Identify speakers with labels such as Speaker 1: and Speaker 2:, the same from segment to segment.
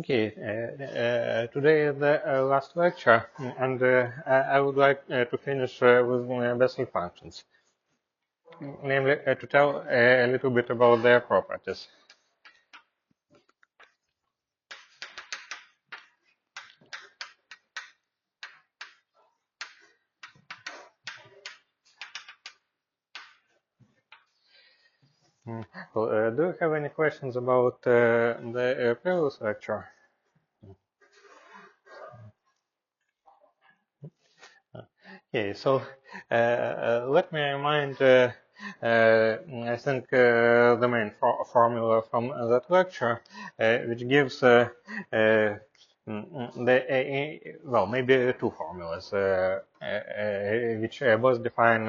Speaker 1: Okay, today is the last lecture, and I would like to finish with Bessel functions, namely to tell a little bit about their properties. So, do you have any questions about the previous lecture? Okay, so let me remind, I think, the main formula from that lecture, which gives well, maybe two formulas, which both define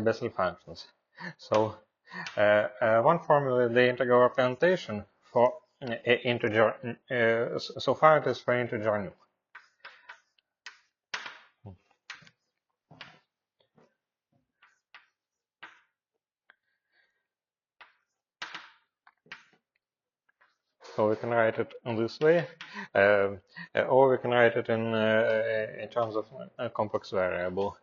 Speaker 1: Bessel functions. So one formula is the integral representation for integer, so far it is for integer nu. So we can write it in this way, or we can write it in terms of a complex variable.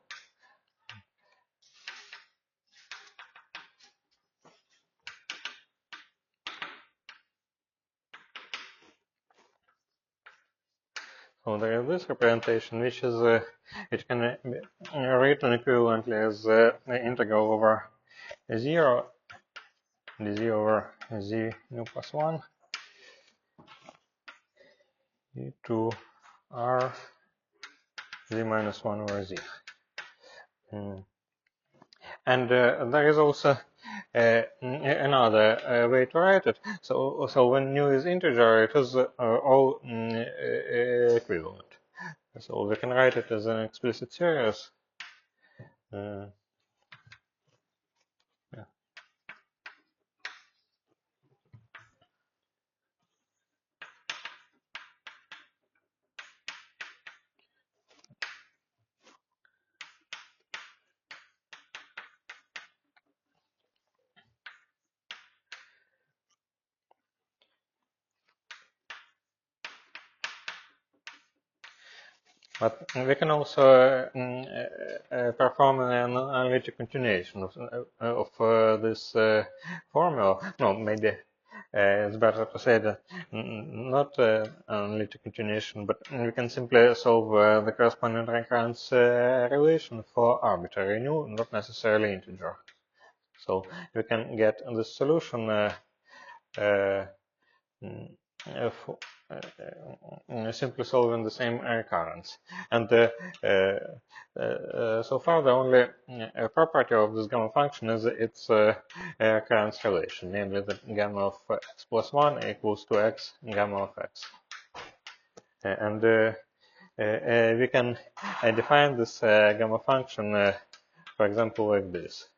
Speaker 1: So there is this representation, which is it can be written equivalently as the integral over 0 dz over z nu plus 1 e to r z minus 1 over z. And there is also another way to write it. So when nu is integer, it is all equivalent. So we can write it as an explicit series. Yeah. But we can also perform an analytic continuation of this formula. No, maybe it's better to say that not analytic continuation, but we can simply solve the corresponding recurrence relation for arbitrary nu, not necessarily integer. So we can get this solution simply solving the same recurrence. And so far the only property of this gamma function is its recurrence relation, namely that gamma of x plus 1 equals to x gamma of x. And we can define this gamma function, for example, like this.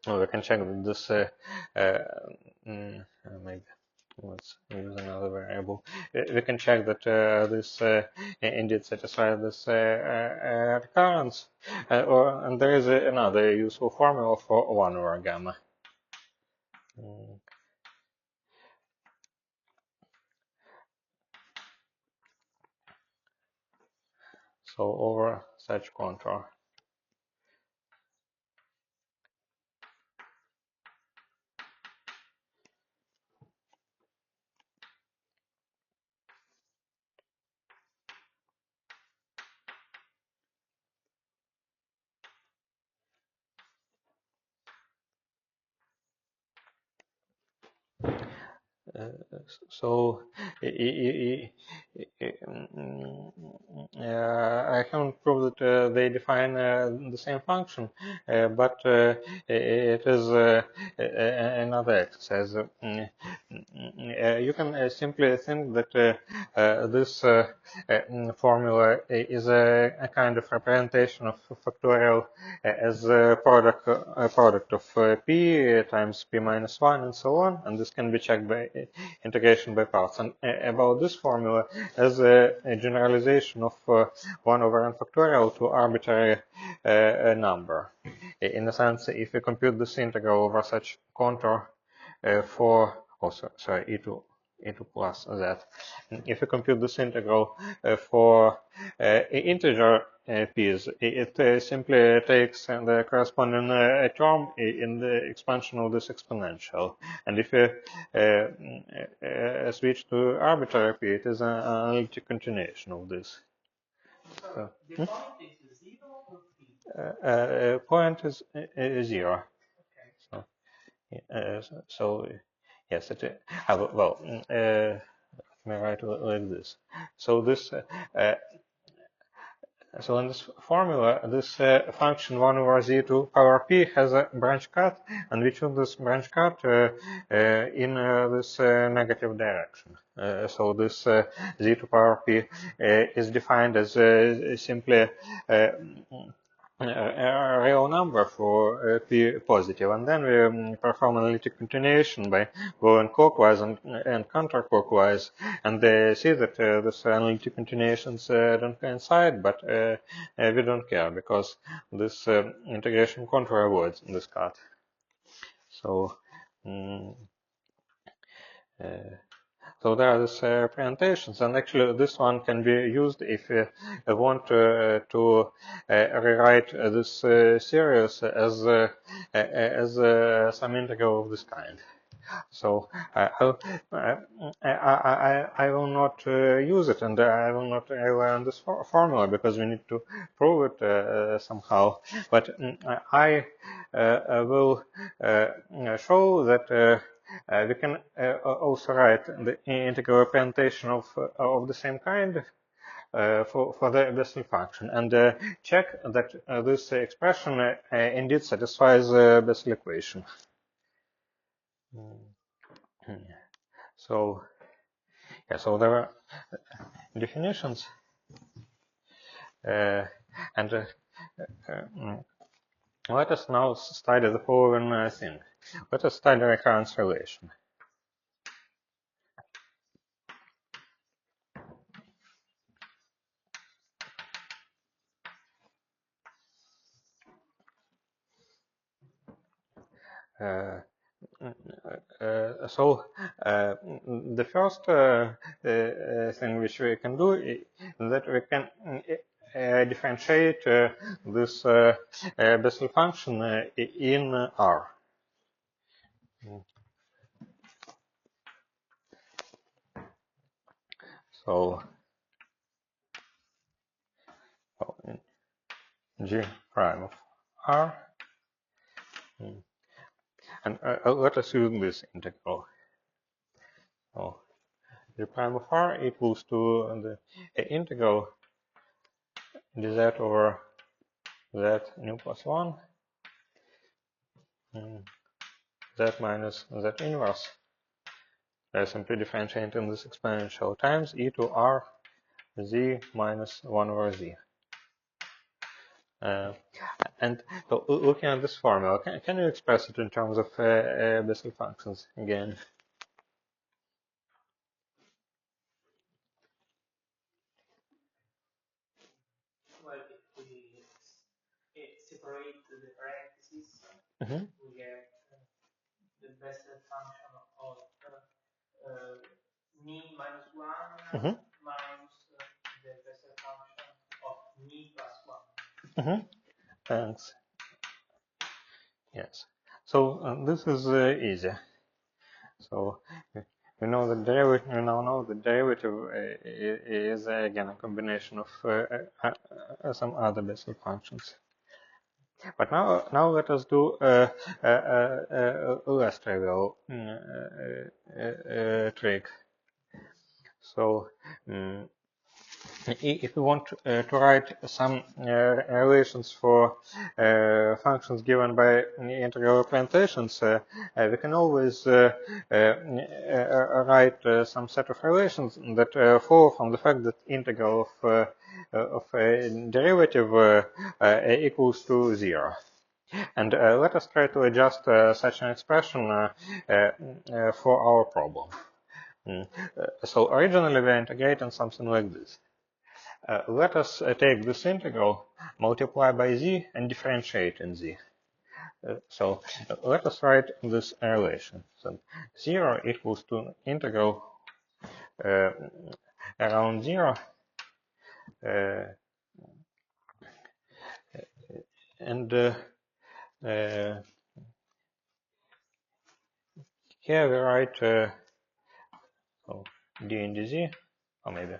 Speaker 1: Well, we can check that this, maybe let's use another variable. We can check that this indeed satisfies this recurrence, and there is another useful formula for 1 over gamma. So over such contour. So I haven't proved that they define the same function, but it is another exercise. You can simply think that this formula is a kind of representation of factorial as a product of p times p minus 1 and so on, and this can be checked by integration by parts. And about this formula as a generalization of 1 over n factorial to arbitrary number. In the sense, if we compute this integral over such contour for, sorry, e2 plus z. And if we compute this integral for integer p's, it simply takes the corresponding term in the expansion of this exponential. And if we switch to arbitrary p, it is an analytic continuation of this. So, the point is 0. So yes, well, let me write like this. So this, so in this formula, this function 1 over z to power p has a branch cut, and we choose this branch cut in this negative direction. So this z to power p is defined as simply a real number for p positive, and then we perform analytic continuation by going clockwise and counterclockwise, and see that these analytic continuations don't coincide, but we don't care because this integration contour avoids this cut. So so there are these presentations, and actually this one can be used if you want to rewrite this series as some integral of this kind. So I will not use it, and I will not rely on this formula because we need to prove it somehow. But I will show that we can also write the integral representation of the same kind for the Bessel function, and check that this expression indeed satisfies the Bessel equation. So, yeah, so there are definitions, and let us now study the following thing. Let us study recurrence relation. So the first thing which we can do is that we can differentiate this Bessel function in R. So G prime of R, and let us use this integral. So G prime of R equals to the integral dz over z nu plus 1 z minus z inverse. Simply differentiating this exponential times e to r z minus 1 over z. And so looking at this formula, can you express it in terms of Bessel functions again?
Speaker 2: Well, if we separate the parentheses, we get the Bessel function of mi minus 1 minus the Bessel function of mi plus 1.
Speaker 1: Thanks. Yes. So this is easy. So we know the derivative. We now know the derivative is again a combination of some other Bessel functions. But now let us do a less trivial trick. So if we want to write some relations for functions given by integral representations, we can always write some set of relations that follow from the fact that integral of a derivative equals to 0. And let us try to adjust such an expression for our problem. So originally we are integrating something like this. Let us take this integral, multiply by z, and differentiate in z. So let us write this relation. So 0 equals to integral around 0 and here we write so d in dz, or maybe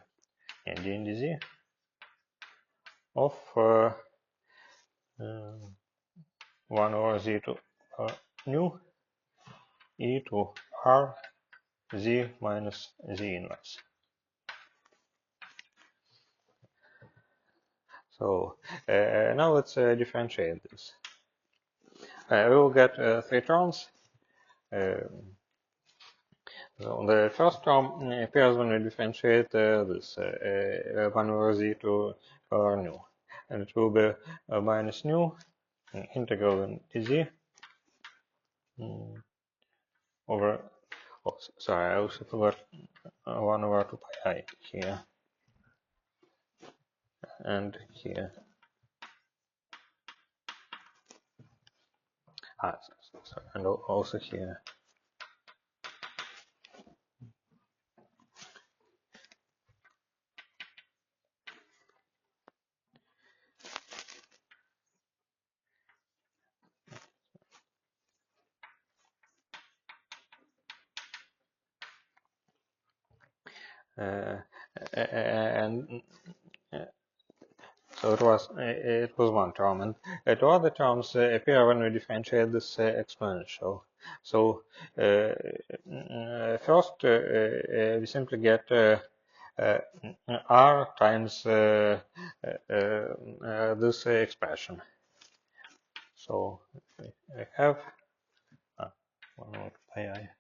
Speaker 1: d in dz of 1 over z to nu e to r z minus z inverse. So now let's differentiate this. We will get 3 terms. So the first term appears when we differentiate this 1 over z to power nu. And it will be minus nu integral in dz over, oh, sorry, I also forgot 1 over 2 pi I here and here. Sorry, and also here. And so it was one term, and two other terms appear when we differentiate this exponential. So first we simply get r times this expression. So we have 1 over pi I.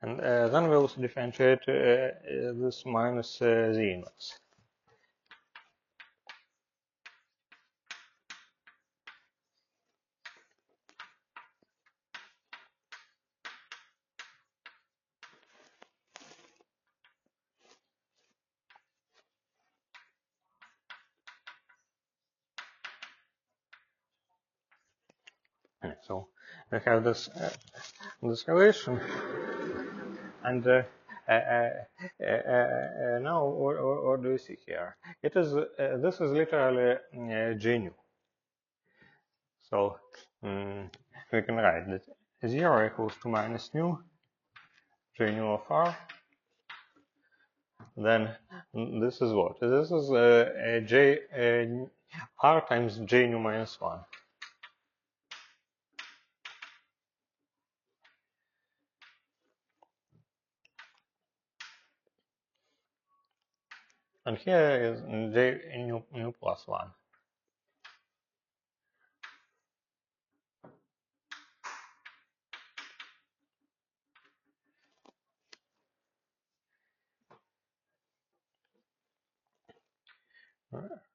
Speaker 1: And then we also differentiate this minus z inverse. So we have this relation, and now what do you see here? It is this is literally G nu. So we can write that 0 equals to minus nu G nu of r. Then this is what? This is r times J nu minus 1. And here is J nu plus 1.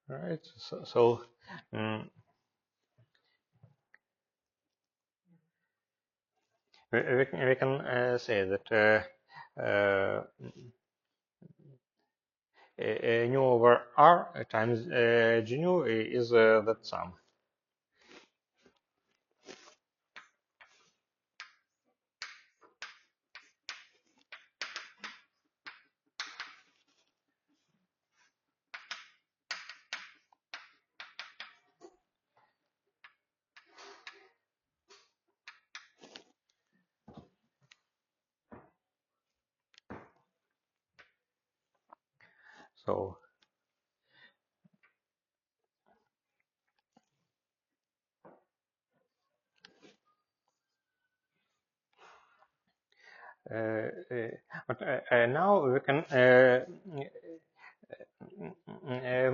Speaker 1: Right, so we can say that nu over r times g nu is that sum. So but now we can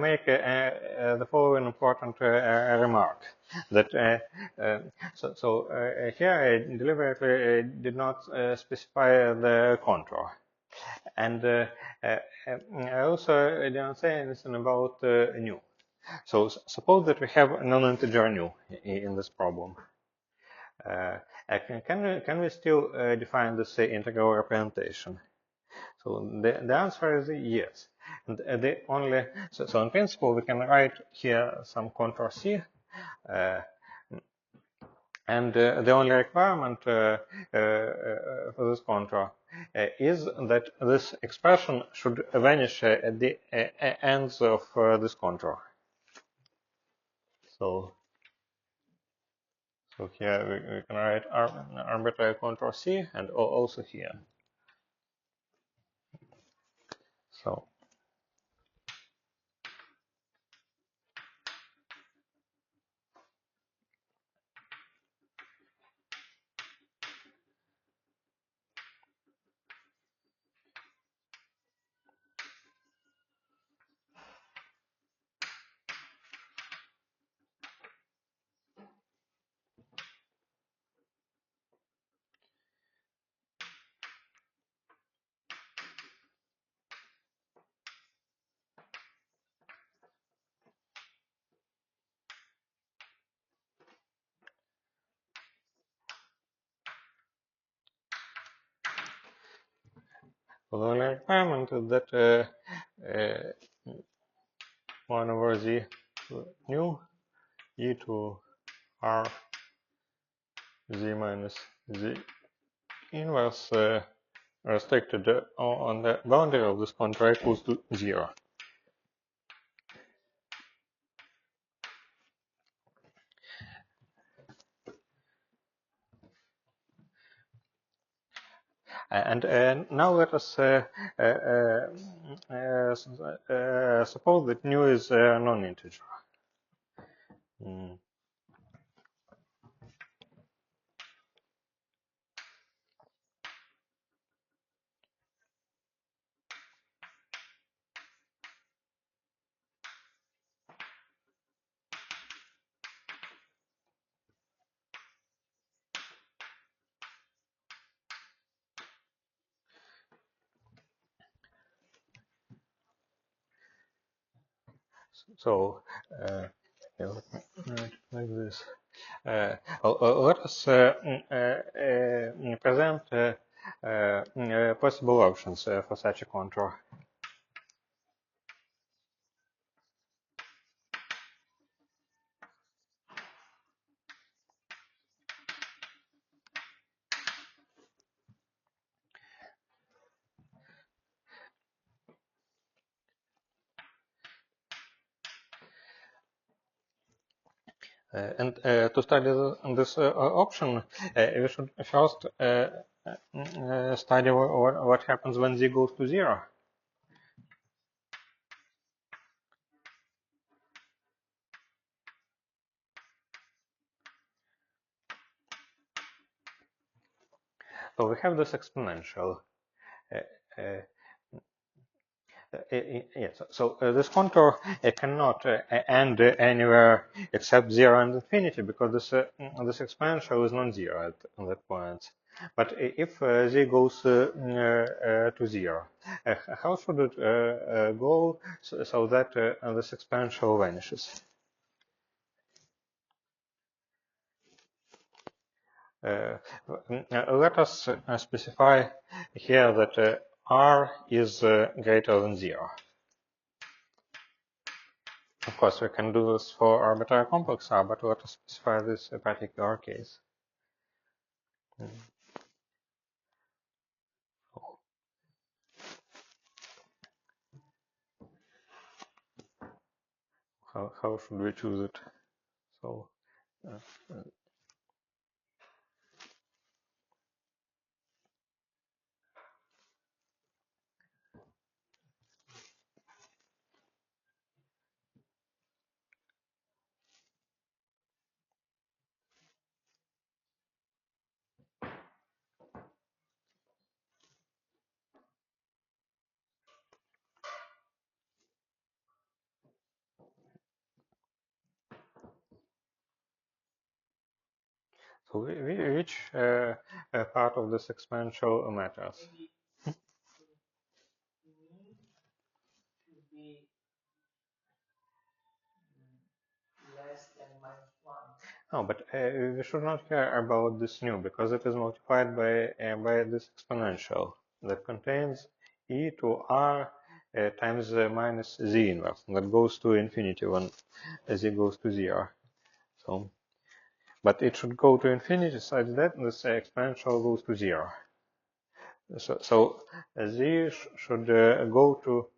Speaker 1: make the following important remark that here I deliberately did not specify the contour, and I also didn't say anything about nu. So suppose that we have a non-integer nu in this problem. Can we still define this integral representation? So the answer is yes. And the only so in principle we can write here some contour C, and the only requirement for this contour is that this expression should vanish at the ends of this contour. So here we can write arbitrary contour C, and also here. So the only requirement is that 1 over z nu e to r z minus z inverse restricted on the boundary of this contour equals to 0. And now let us suppose that nu is a non-integer. So like this. Let us present possible options for such a contour. And to study this option, we should first study what happens when z goes to 0. So we have this exponential. Yes, so this contour cannot end anywhere except 0 and infinity, because this exponential is non-zero at that point. But if z goes to 0, how should it go so that this exponential vanishes? Let us specify here that r is greater than 0. Of course, we can do this for arbitrary complex R, but let us specify this particular case. How should we choose it? So So which part of this exponential matters?
Speaker 2: Maybe should be less than -1.
Speaker 1: No, but we should not care about this nu because it is multiplied by this exponential that contains e to r times minus z inverse, and that goes to infinity when z goes to 0. So, but it should go to infinity such that this exponential goes to 0. So z should go to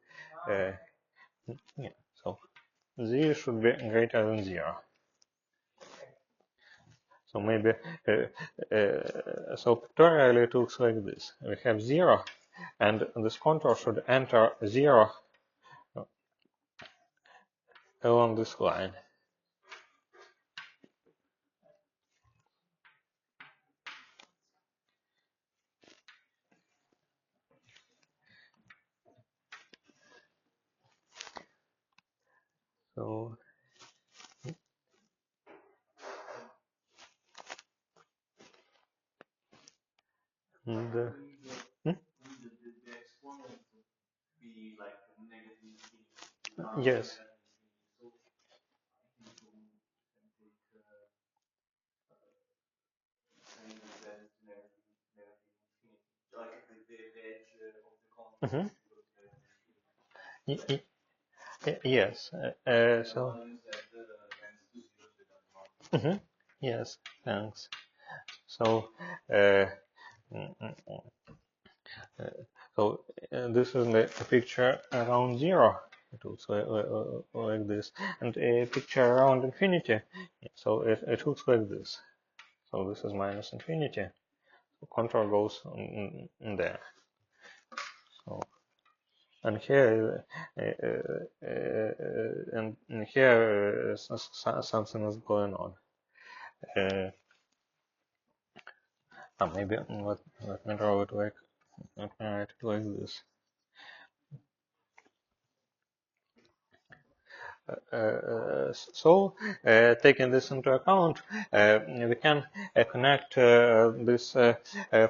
Speaker 1: yeah. So z should be greater than 0. So maybe, so pictorially it looks like this. We have 0, and this contour should enter 0 along this line. So, and, yes. Mm-hmm. Yes. So. Mm-hmm. Yes. Thanks. So. Uh, mm, mm, mm. So this is a picture around 0. It looks like this, and a picture around infinity. So it looks like this. So this is minus infinity. So contour goes in there. So and here and here something is going on. Maybe let me draw it like let me write it like this. So, taking this into account, we can connect these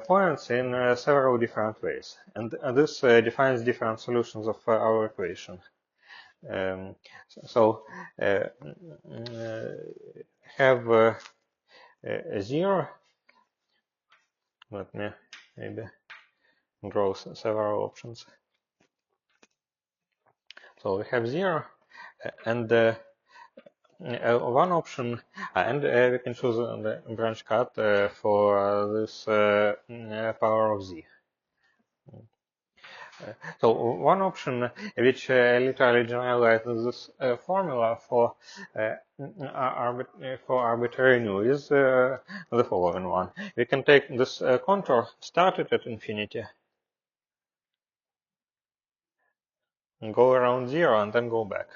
Speaker 1: points in several different ways, and this defines different solutions of our equation. So, have a 0. Let me maybe draw several options. So we have 0, and one option, and we can choose the branch cut for this power of z. So one option which literally generalizes this formula for arbitrary nu is the following one. We can take this contour started at infinity, and go around 0, and then go back.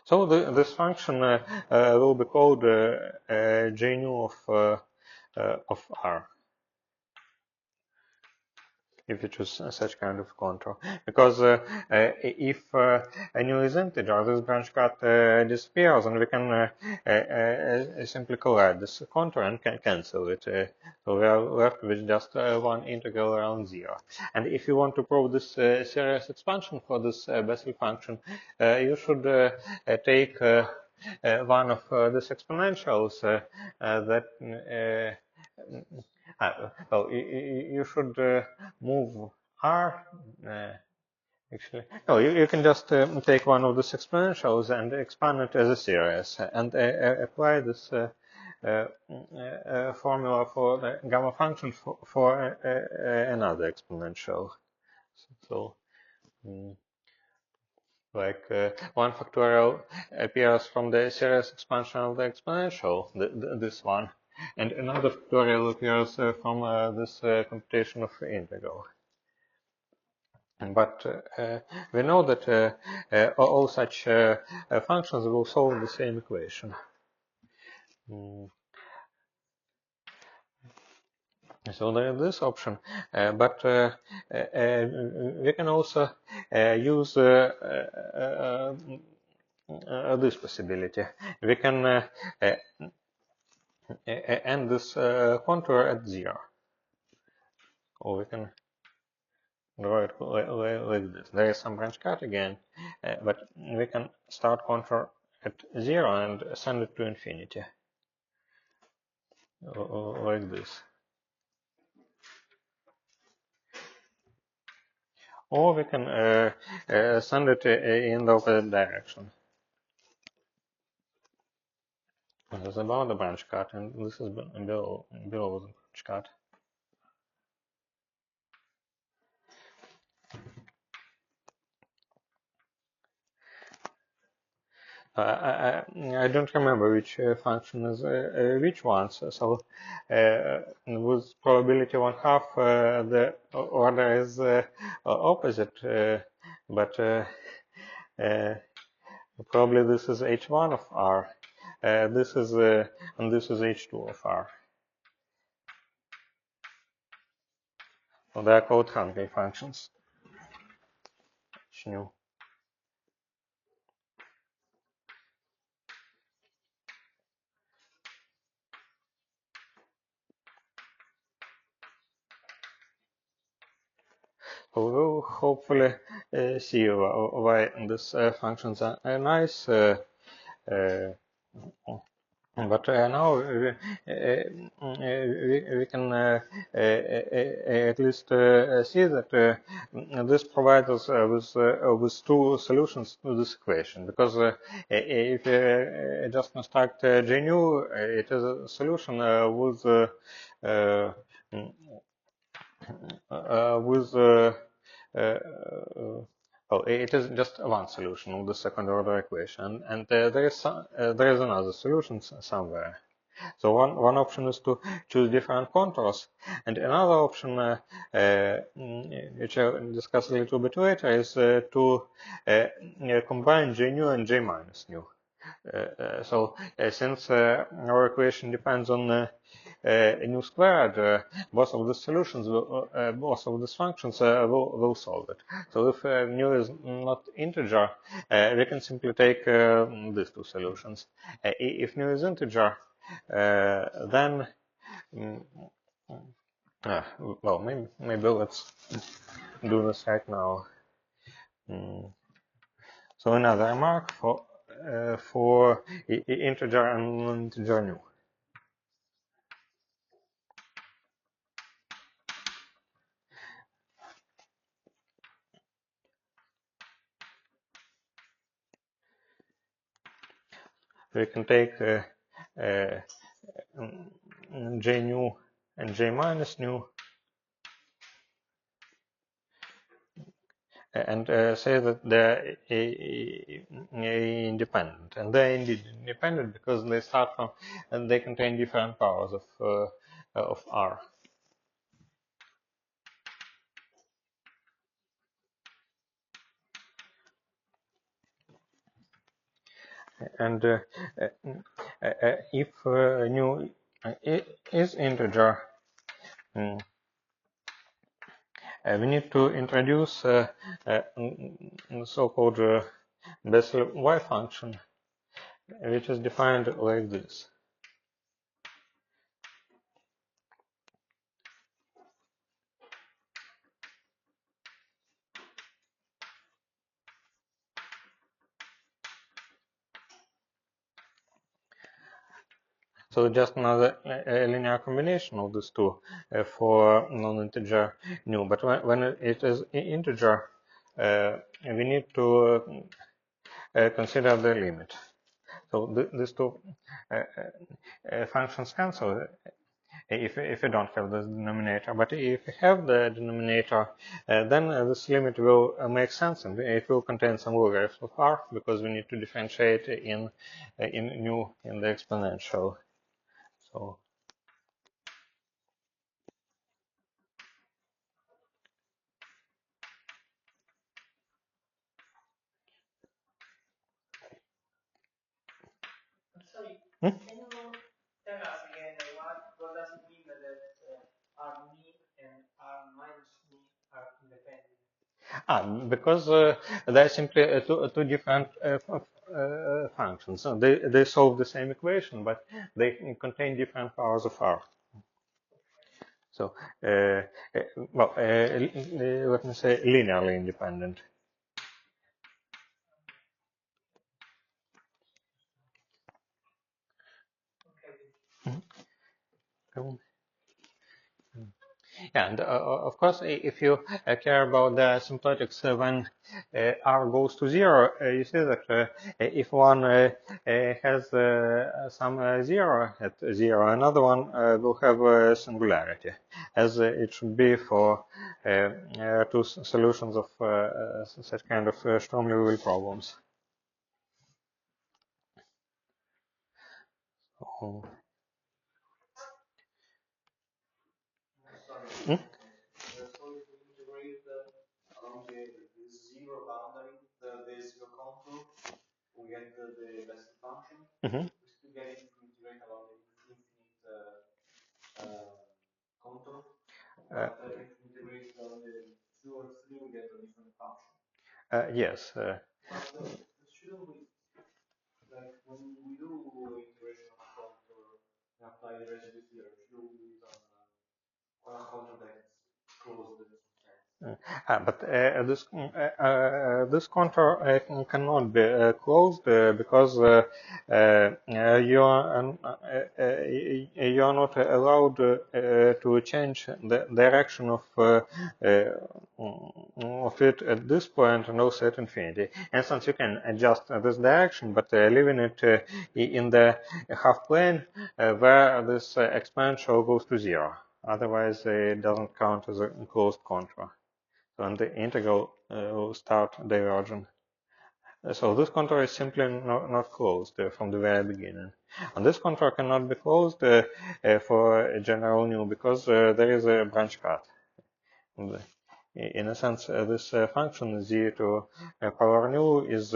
Speaker 1: So this function will be called J nu of R, if you choose such kind of contour. Because if a nu is integer, this branch cut disappears, and we can simply collide this contour and can cancel it. So we are left with just one integral around 0. And if you want to prove this series expansion for this Bessel function, you should take one of these exponentials that well, you should move R. Actually, no, you can just take one of these exponentials and expand it as a series, and apply this formula for the gamma function for another exponential. So, like 1 factorial appears from the series expansion of the exponential, this one, and another factorial appears from this computation of integral. But we know that all such functions will solve the same equation. So there is this option, but we can also use this possibility. We can end this contour at 0, or we can draw it like this. There is some branch cut again, but we can start contour at 0 and send it to infinity, like this. Or we can send it in the opposite direction. This is about the branch cut, and this is below the branch cut. I don't remember which function is which one. So with probability 1/2, the order is opposite, but probably this is h1 of r. This is and this is h2 of r. So they are called Hanke functions. H nu. We will hopefully see why these functions are nice. But now we can at least see that this provides us with two solutions to this equation. Because if we just construct J nu, it is a solution with with oh, it is just one solution of the second order equation, and there is another solution somewhere. So one option is to choose different contours, and another option, which I'll discuss a little bit later, is to combine J nu and J minus nu. So since our equation depends on nu squared, both of the solutions, both of these functions will solve it. So if nu is not integer, we can simply take these two solutions. If nu is integer, then well, maybe let's do this right now. So another remark for integer and non-integer nu. We can take J nu and J minus nu and say that they're independent. And they're indeed independent because they start from, and they contain different powers of R. And if nu is integer, we need to introduce so-called Bessel y function, which is defined like this. So just another linear combination of these two for non-integer nu. But when it is integer, we need to consider the limit. So these two functions cancel if you don't have the denominator. But if you have the denominator, then this limit will make sense, and it will contain some logarithms of r, because we need to differentiate in nu in the exponential. So
Speaker 2: Sorry,
Speaker 1: hmm?
Speaker 2: can you tell us again what does it mean that R me and R minus me are independent?
Speaker 1: Because they're simply two different functions. So they solve the same equation, but they contain different powers of r. So, well, let me say linearly independent. Okay. Yeah, and of course, if you care about the symptotics when r goes to zero, you see that if one has some zero at zero, another one will have a singularity, as it should be for two solutions of such kind of Sturm-Liouville problems. Oh. Hmm?
Speaker 2: So if we integrate along this zero boundary, the zero contour, we get the Bessel function.
Speaker 1: Mm-hmm.
Speaker 2: We still get it if we integrate along the infinite contour. But if we integrate along the 2 or 3, we get a different function.
Speaker 1: Yes.
Speaker 2: But shouldn't we, like when we do integration of a contour and apply the residue theorem, should we use on a contour that is closed in some sense?
Speaker 1: But this contour cannot be closed because you are not allowed to change the direction of it at this point and also at infinity. And since you can adjust this direction, but leaving it in the half plane where this exponential goes to zero. Otherwise, it doesn't count as a closed contour. So, and the integral will start diverging. So this contour is simply not closed from the very beginning. And this contour cannot be closed for general nu because there is a branch cut. In a sense, this function z to power nu is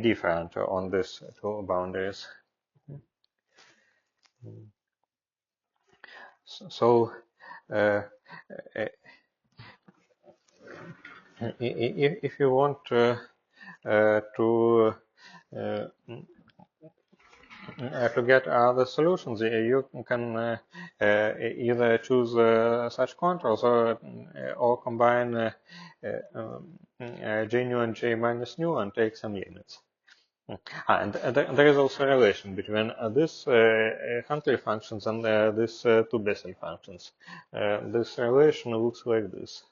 Speaker 1: different on these two boundaries. So, uh, if you want to get other solutions, you can either choose such controls or combine J nu and J minus nu and take some limits. And there is also a relation between this Huntley functions and these two Bessel functions. This relation looks like this.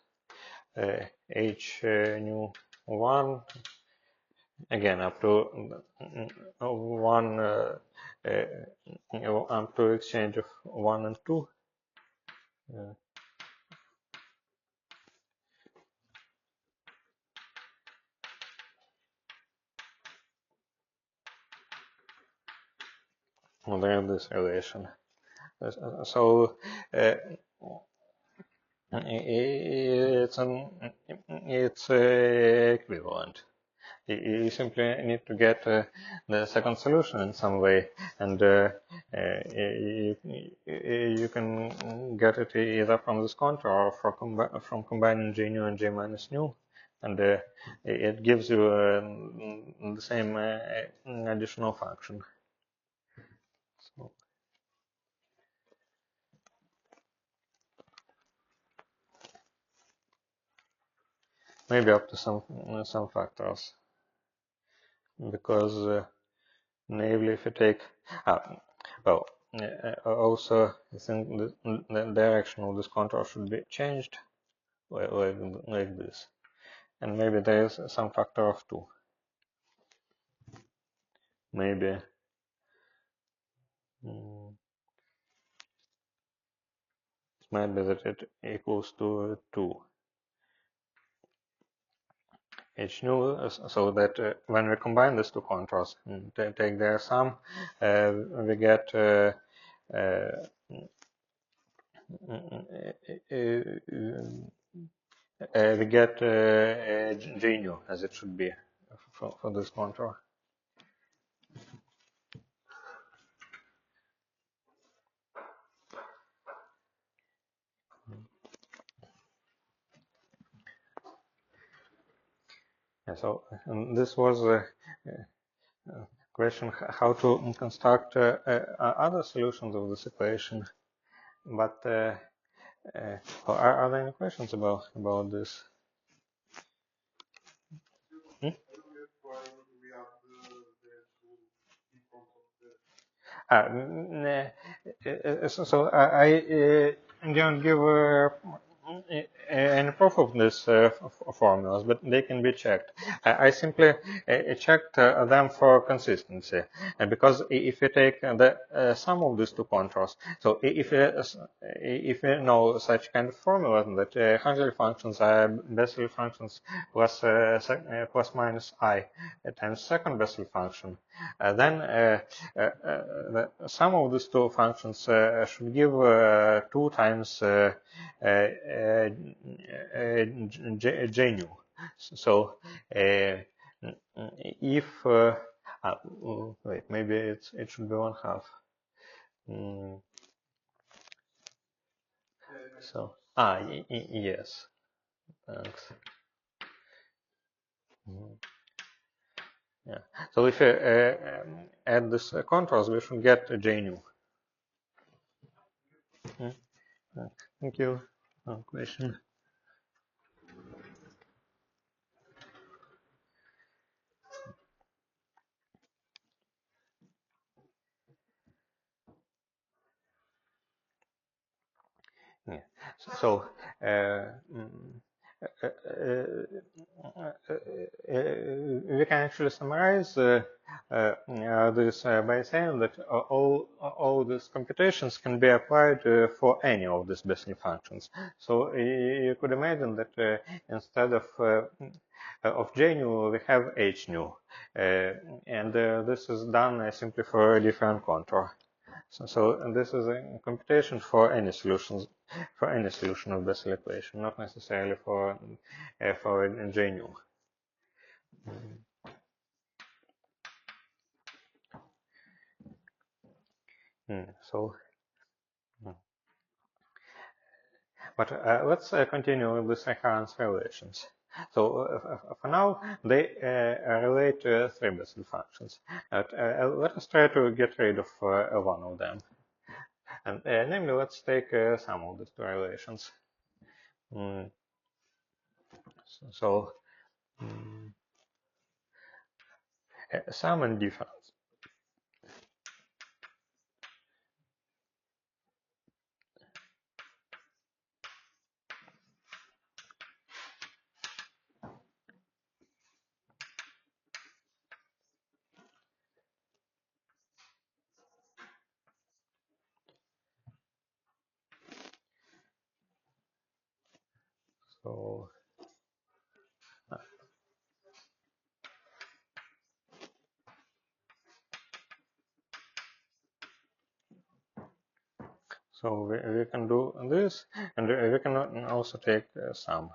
Speaker 1: H nu 1 again up to 1 up to exchange of 1 and 2. Well, there is this relation. So it's equivalent. You simply need to get the second solution in some way, and you can get it either from this contour or from combining J nu and J minus nu, and it gives you the same additional function. So maybe up to some factors, because namely if you take well. Also, I think the direction of this contour should be changed like this. And maybe there is some factor of 2. Maybe it might be that it equals to 2 h nu, so that when we combine these two contours and take their sum, we get J nu as it should be for this contour. So this was a question how to construct other solutions of this equation. But are there any questions about this? Hmm? So I don't give any proof of this formulas, but they can be checked. I simply checked them for consistency, because if you take the sum of these two contours, so if you know such kind of formula that Hansel functions are Bessel functions plus minus I times second Bessel function, then the sum of these two functions should give 2 times J nu. So if wait, maybe it should be 1/2. So yes, thanks. Yeah. So if you add this contours, we should get J nu. Thank you. Question. Yeah. So we can actually summarize this by saying that all these computations can be applied for any of these Bessel functions. So you could imagine that instead of J nu, we have H nu, and this is done simply for a different contour. So this is a computation for any solution of Bessel equation, not necessarily for J nu. So, but let's continue with the recurrence relations. So for now, they relate to 3 Bessel functions. Let us try to get rid of one of them. And namely, let's take some of these two relations. So sum and difference. So So we can do this, and we can also take sum.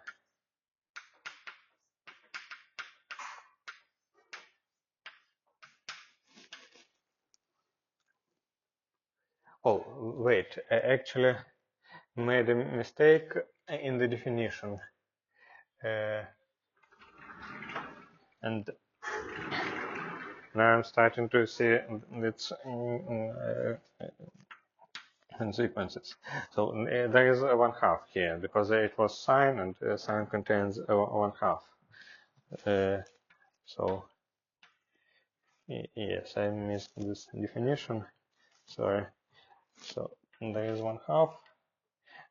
Speaker 1: Oh, wait, I actually made a mistake in the definition. And now I'm starting to see its consequences. So there is a 1/2 here, because it was sine, and sine contains a 1/2. So yes, I missed this definition. Sorry. So there is 1/2,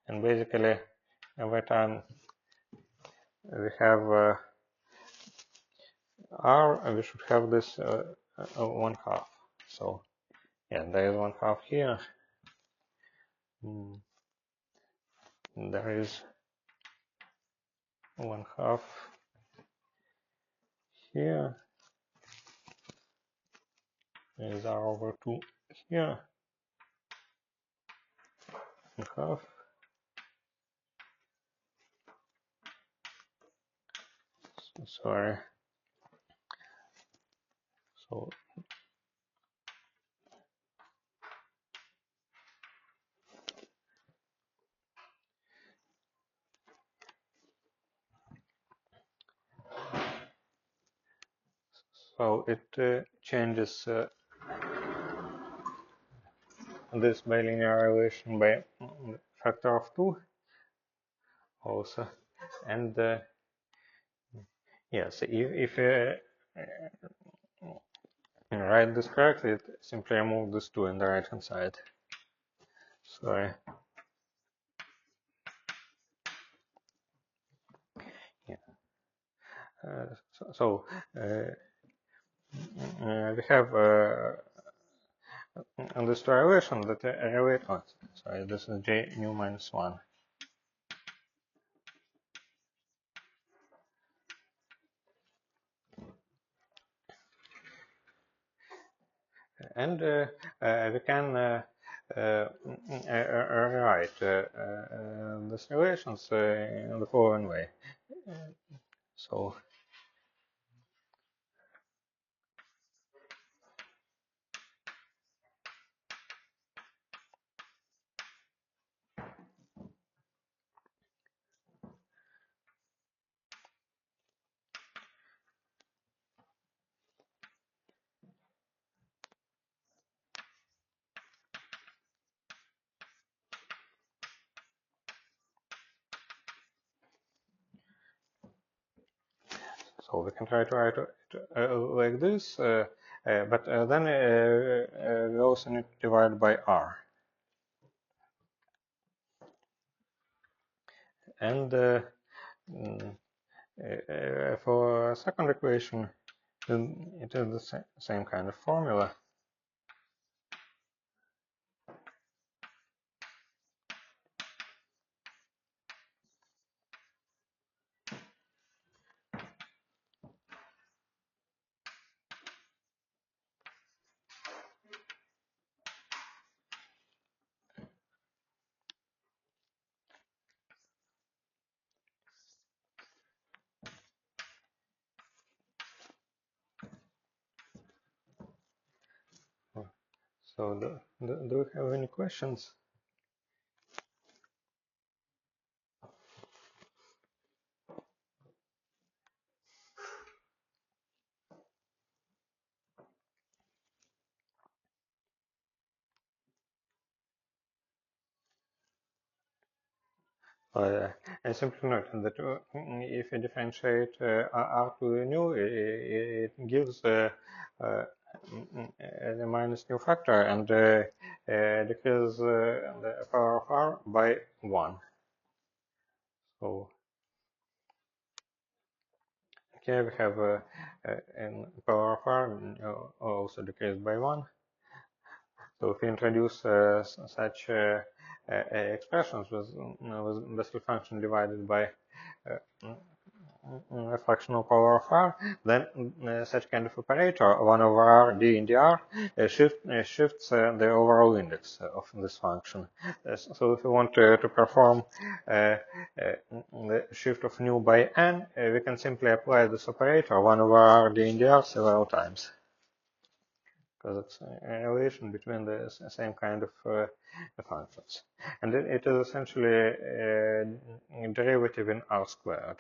Speaker 1: and basically every time we have R, we should have this 1/2. So yeah, there is 1/2 here. There is 1/2 here. There is R over 2 here. 1/2. Sorry. So So it changes this bilinear relation by factor of 2 also. And yes, if write this correctly, it simply remove this 2 in the right hand side. So yeah. So we have this relation that relate. Oh, sorry, this is j nu minus 1. And we can rewrite these relations in the following way. So so we can try to write it like this, but then we also need to divide by r. And for second equation, it is the same kind of formula. So do you have any questions? I simply note that if you differentiate r to nu, it gives the minus new factor and decreases the power of r by 1. So here we have in power of r also decreased by 1. So if we introduce such expressions with Bessel function divided by a fractional power of r, then such kind of operator, 1 over r d in dr, shifts the overall index of this function. So if we want to perform the shift of nu by n, we can simply apply this operator, 1 over r d in dr, several times, because it's a relation between the same kind of functions. And it is essentially a derivative in r squared.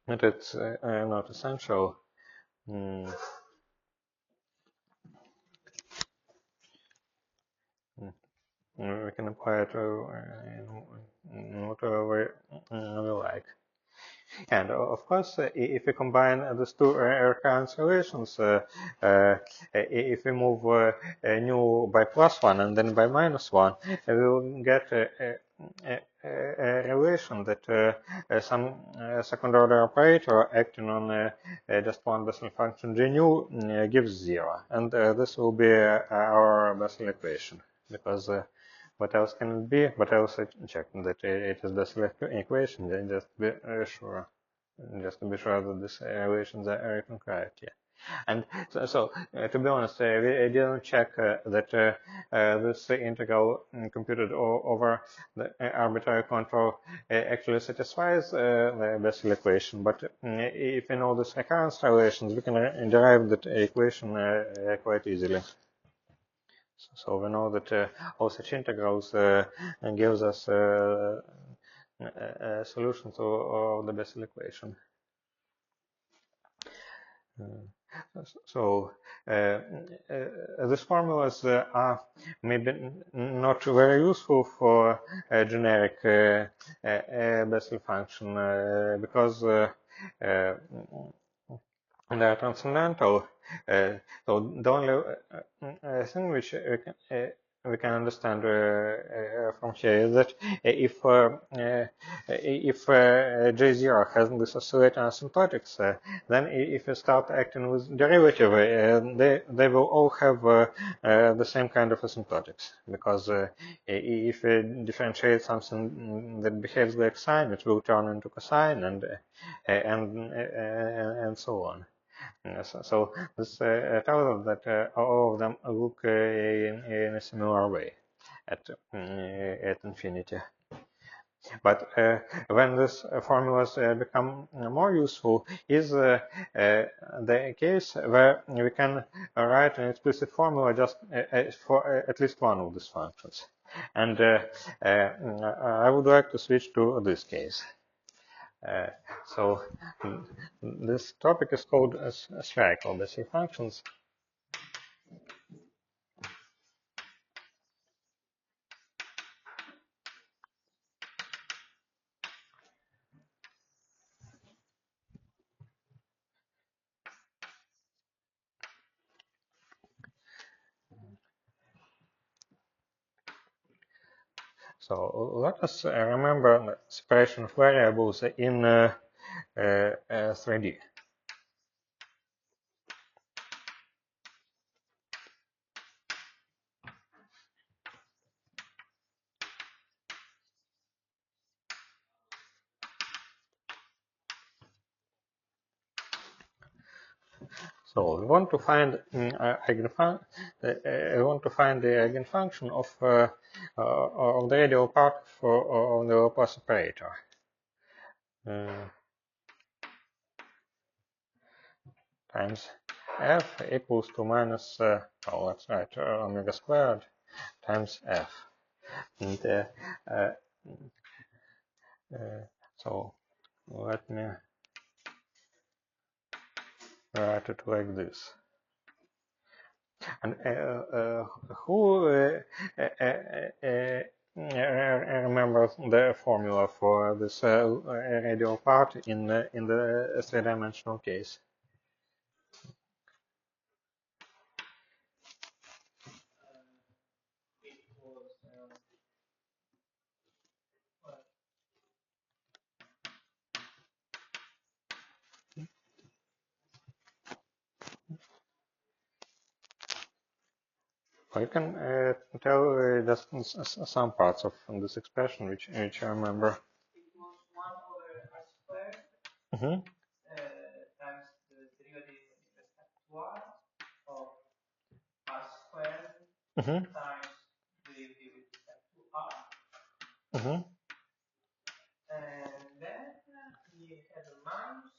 Speaker 1: But it's not essential. Mm. We can apply it in whatever we like. And of course, if we combine these two recurrence relations, if we move nu by +1 and then by -1, we will get a relation that some second order operator acting on just one Bessel function g nu gives 0. And this will be our Bessel equation, because what else can it be? But I also checked that it is Bessel equation, then just be sure. Just to be sure that these relations are written correct, yeah. And so to be honest, we didn't check that this integral computed over the arbitrary control actually satisfies the Bessel equation. But if we know these recurrence relations, we can derive that equation quite easily. So we know that all such integrals gives us a solution to the Bessel equation. So these formulas are maybe not very useful for a generic Bessel function because uh, they are transcendental. So the only thing which we can understand from here is that if J0 has this oscillating asymptotics, then if you start acting with derivative, they will all have the same kind of asymptotics, because if you differentiate something that behaves like sine, it will turn into cosine, and so on. Yes, so this tells us that all of them look in a similar way at infinity. But when these formulas become more useful is the case where we can write an explicit formula just for at least one of these functions. And I would like to switch to this case. Uh, so this topic is called spherical Bessel functions. So let us remember separation of variables in 3D. So we want to find we want to find the eigenfunction of the radial part of the Laplace operator. Times f equals to minus, let's write omega squared times f. And so let me write it like this. And who remembers the formula for this radial part in the three-dimensional case? I can tell just some parts of this expression which I remember.
Speaker 2: It was 1 over r squared
Speaker 1: Mm-hmm.
Speaker 2: times the derivative with respect to r of r squared
Speaker 1: Mm-hmm.
Speaker 2: times derivative with respect to r.
Speaker 1: Mm-hmm.
Speaker 2: And then we have a minus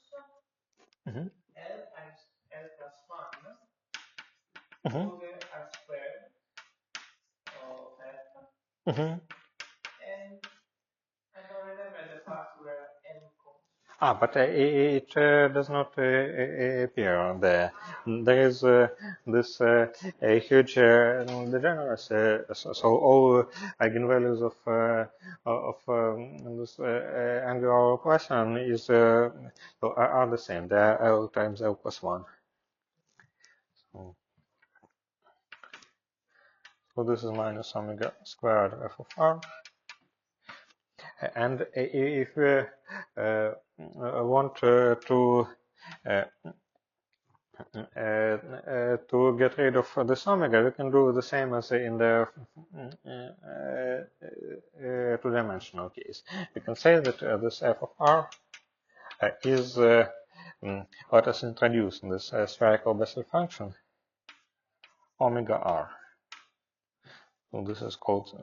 Speaker 1: Mm-hmm.
Speaker 2: L times L plus 1
Speaker 1: Mm-hmm.
Speaker 2: over r squared of f.
Speaker 1: Mm-hmm.
Speaker 2: And I don't remember the part where n comes.
Speaker 1: But it does not appear there. There is this a huge degeneracy. So all eigenvalues of this angular Laplacian is are the same. They are L times L plus 1. So this is minus omega squared f of r. And if we want to to get rid of this omega, we can do the same as in the two-dimensional case. We can say that this f of r is, let us introduce in this spherical Bessel function, omega r. So this is called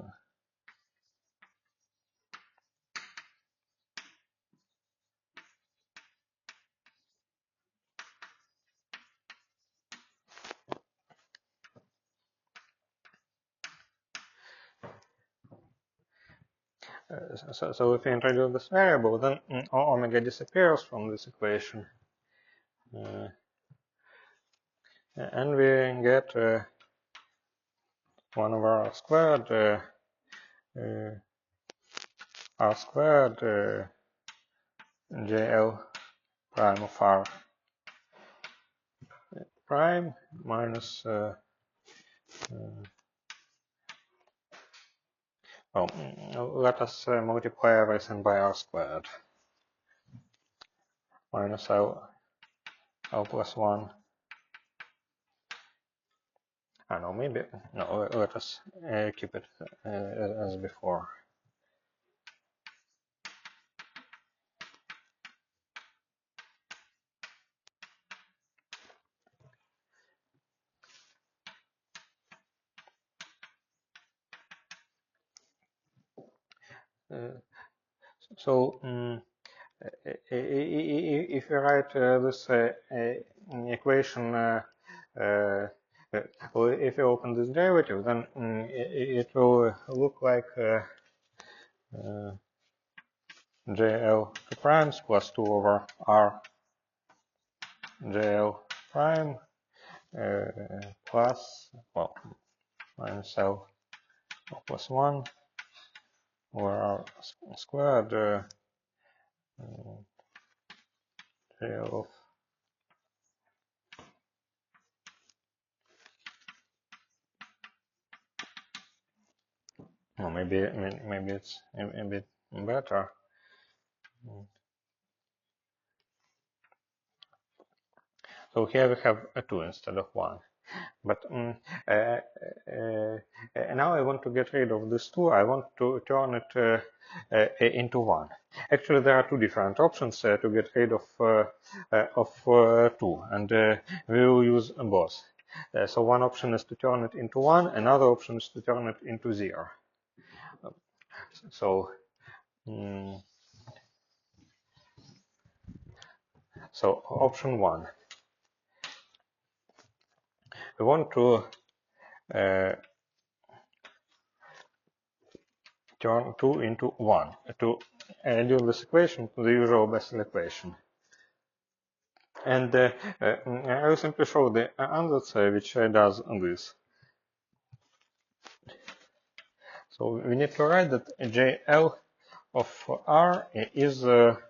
Speaker 1: so if we introduce this variable, then omega disappears from this equation. and we get 1 over r squared jl prime of r prime minus let us multiply everything by r squared minus l plus 1. No, maybe no. Let us keep it as before. So if you write this equation, or if you open this derivative, then it will look like jl two primes plus 2 over r jl prime plus, well, minus l plus 1 over r squared jl of maybe it's a bit better. So here we have a 2 instead of 1. But now I want to get rid of this 2. I want to turn it into 1. Actually, there are two different options to get rid of 2, and we will use both. So one option is to turn it into 1, another option is to turn it into 0. So so option 1. We want to turn 2 into 1 to do this equation to the usual Bessel equation. And I will simply show the ansatz which does this. So we need to write that JL of R is 1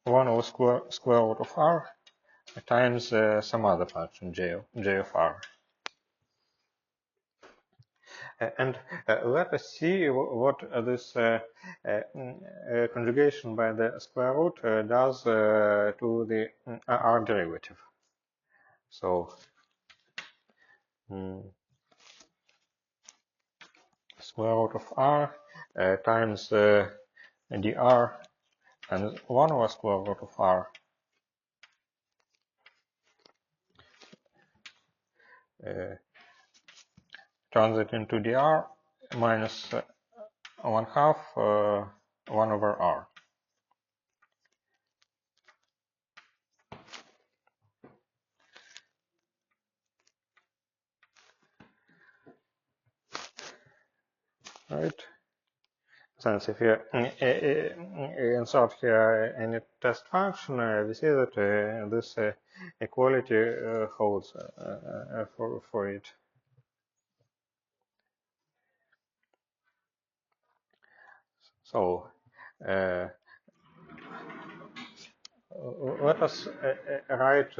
Speaker 1: over square root of R times some other function, J of R. And let us see what this conjugation by the square root does to the R derivative. So square root of R times dr and 1 over square root of R turns it into dr minus 1/2 1 over R. Right? Since if you insert here any test function, we see that this equality holds for it. So let us write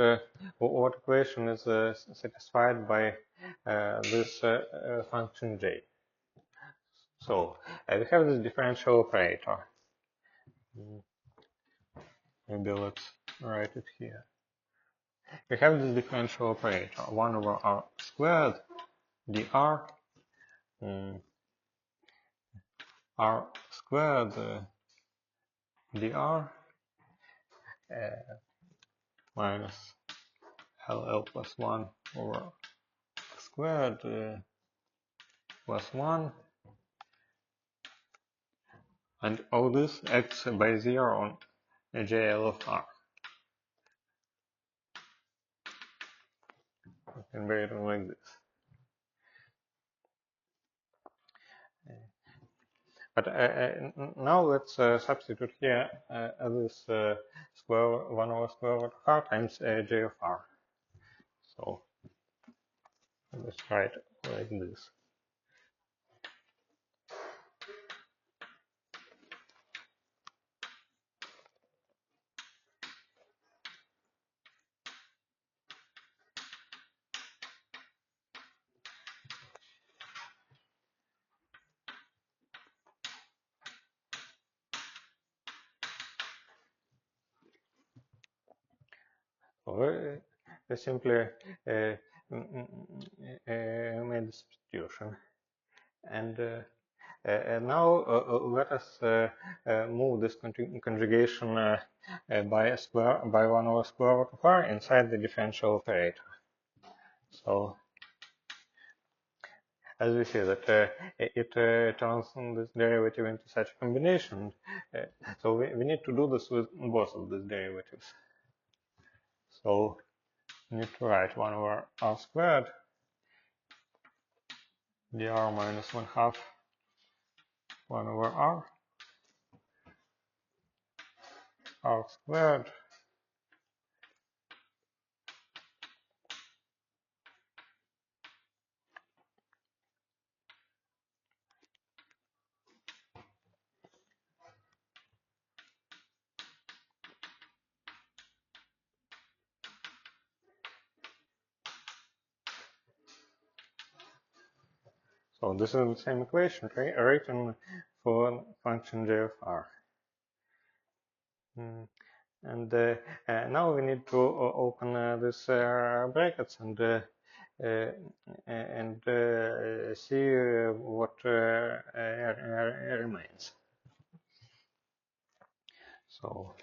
Speaker 1: what equation is satisfied by this function j. So we have this differential operator. Maybe let's write it here. We have this differential operator, 1 over r squared dr r squared dr minus ll plus 1 over squared plus 1, and all this acts by 0 on jl of r. You can write it like this. But now let's substitute here this square 1 over square root of r times j of r. So let's write like this. We simply made the substitution. And now let us move this conjugation by 1 over square root of r inside the differential operator. So as we see that it turns this derivative into such a combination. So we need to do this with both of these derivatives. So we need to write 1 over r squared dr minus 1/2 1 over r squared. So this is the same equation written for function j of r. And now we need to open this brackets and see what remains. So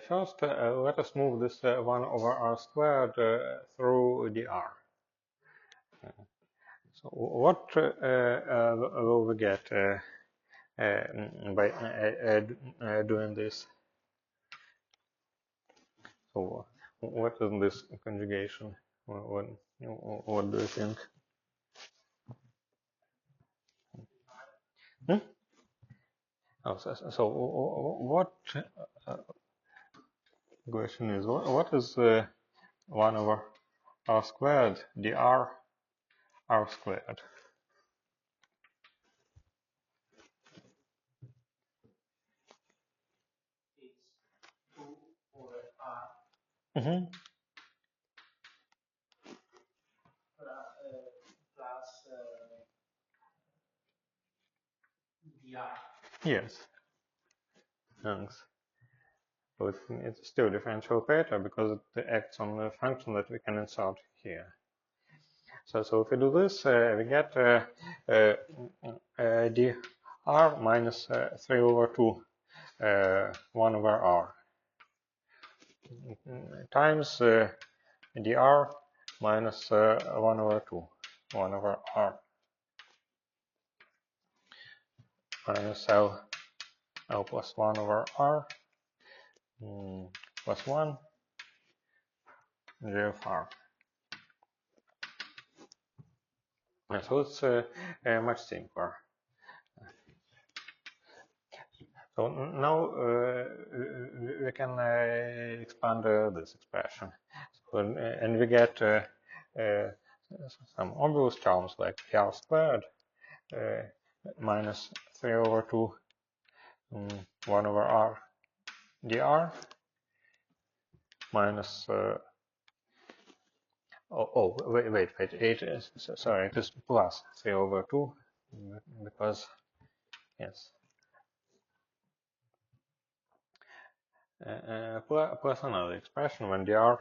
Speaker 1: first let us move this 1 over r squared through dr. So what will we get by doing this? So what is this conjugation? What do you think? Hmm? Oh, so what question is what is 1 over r squared dr r squared?
Speaker 2: It's 2 over r
Speaker 1: Mm-hmm.
Speaker 2: plus dr.
Speaker 1: Yes, thanks. So it's still differential operator because it acts on the function that we can insert here. So if we do this, we get dr minus 3 over 2 1 over r times dr minus 1 over 2 1 over r minus l plus 1 over r plus 1 j of r. And so it's much simpler. So now we can expand this expression. So, and we get uh, some obvious terms like r squared minus 3 over 2 1 over r dr minus wait, it is, sorry, it is plus 3 over 2 because yes, plus another expression when dr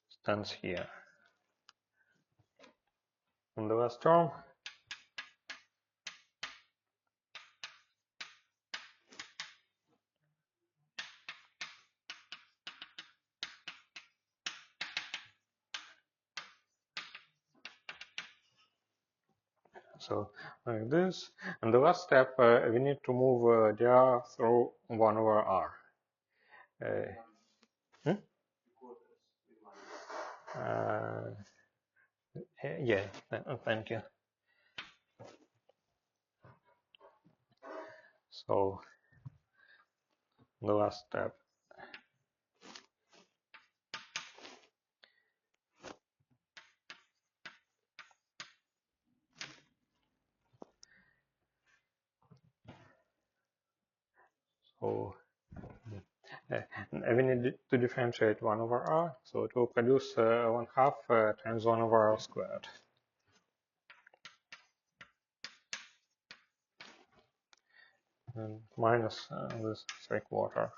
Speaker 1: stands here. And the last term so like this. And the last step, we need to move dr through 1 over r. Hmm? Yeah, thank you. So the last step. So we need to differentiate 1 over r, so it will produce 1/2 times 1 over r squared. And minus this 3/4.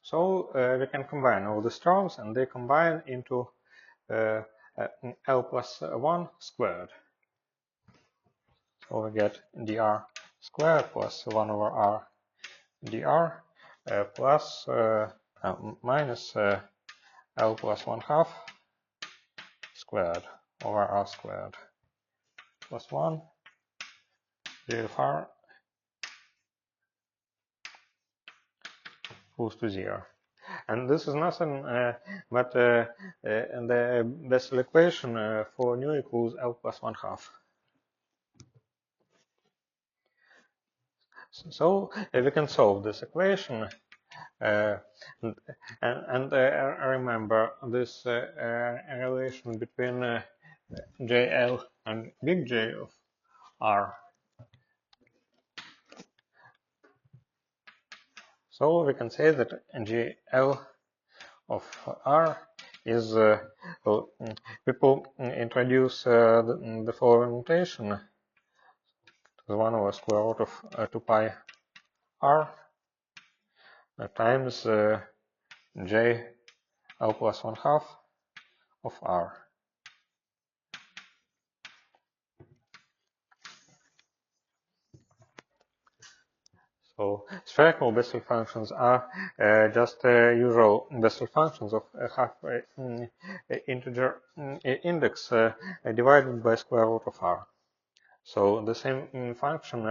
Speaker 1: So we can combine all these terms, and they combine into uh, L plus 1 squared. So we get dr squared plus 1 over r dr plus minus L plus 1/2 squared over r squared plus 1 d of r goes to 0. And this is nothing but the Bessel equation for nu equals L plus 1/2. So we can solve this equation. And remember this relation between JL and big J of R. So we can say that JL of R is, well, people introduce the following notation, 1 over square root of 2 pi R times J L plus 1/2 of R. So spherical Bessel functions are just usual Bessel functions of a half integer index divided by square root of R. So the same function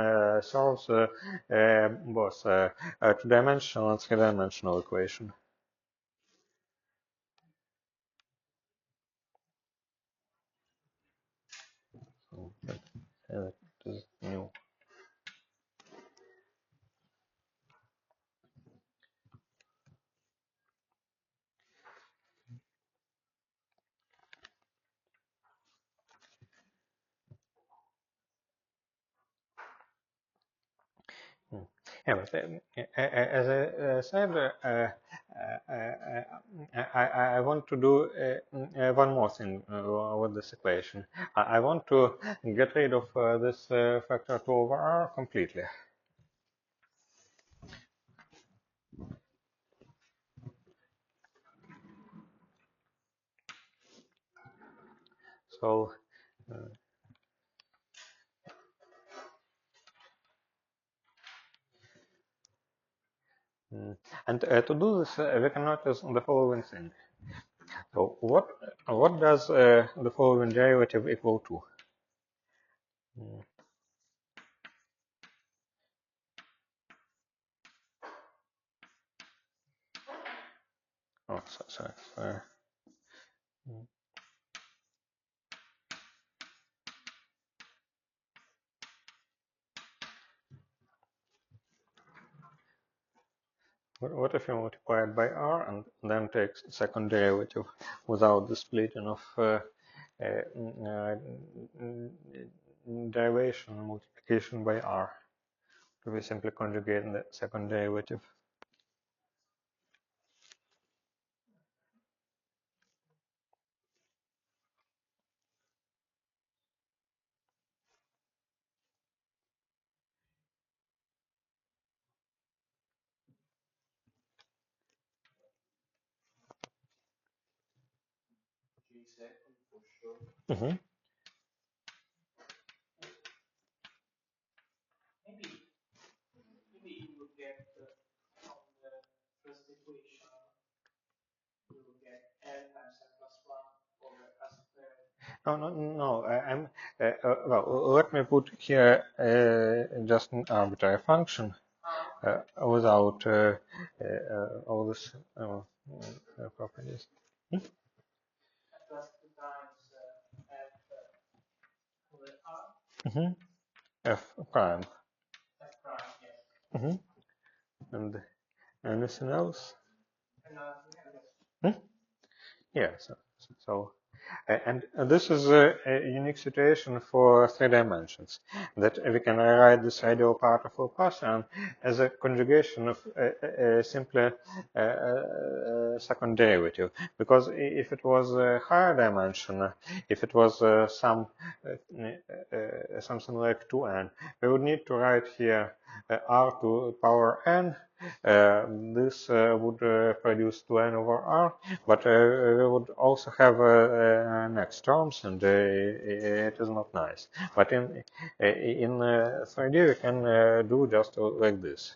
Speaker 1: solves both two-dimensional and three-dimensional equation. So that is new. Yeah, but as I said, I want to do one more thing with this equation. I want to get rid of this factor 2 over r completely. So, and to do this, we can notice the following thing. So, what does the following derivative equal to? Oh, sorry. What if you multiply it by r and then take second derivative without the splitting of derivation and multiplication by r? So we simply conjugate the second derivative.
Speaker 2: for sure.
Speaker 1: Mm-hmm.
Speaker 2: Maybe you will get from the first equation, you will get L times L plus 1 over S squared.
Speaker 1: No. I'm well. Let me put here just an arbitrary function. without all these properties.
Speaker 2: Plus 2 times f over r.
Speaker 1: Mm-hmm. F prime.
Speaker 2: F prime, yes.
Speaker 1: Mm-hmm. And anything else?
Speaker 2: And nothing else.
Speaker 1: Hmm? Yeah. So and this is a unique situation for 3 dimensions, that we can write this radial part of Laplacian as a conjugation of simply second derivative. Because if it was a higher dimension, if it was something like 2n, we would need to write here r to the power n. This would produce 2n over r, but we would also have next terms, and it is not nice. But in 3D we can do just like this.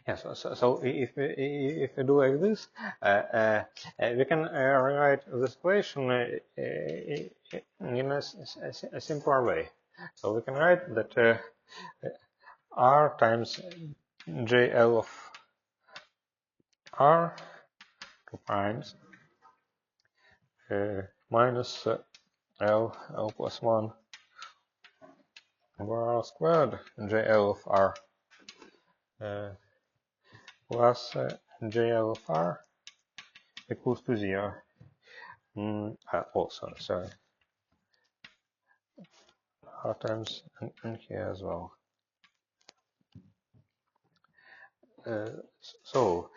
Speaker 1: Yes, so if we do like this, we can rewrite this equation in a simpler way. So we can write that r times jl of r, 2 primes, minus l plus 1 over r squared, jl of r plus jl of r equals to 0. Also, sorry, r times in here as well. So,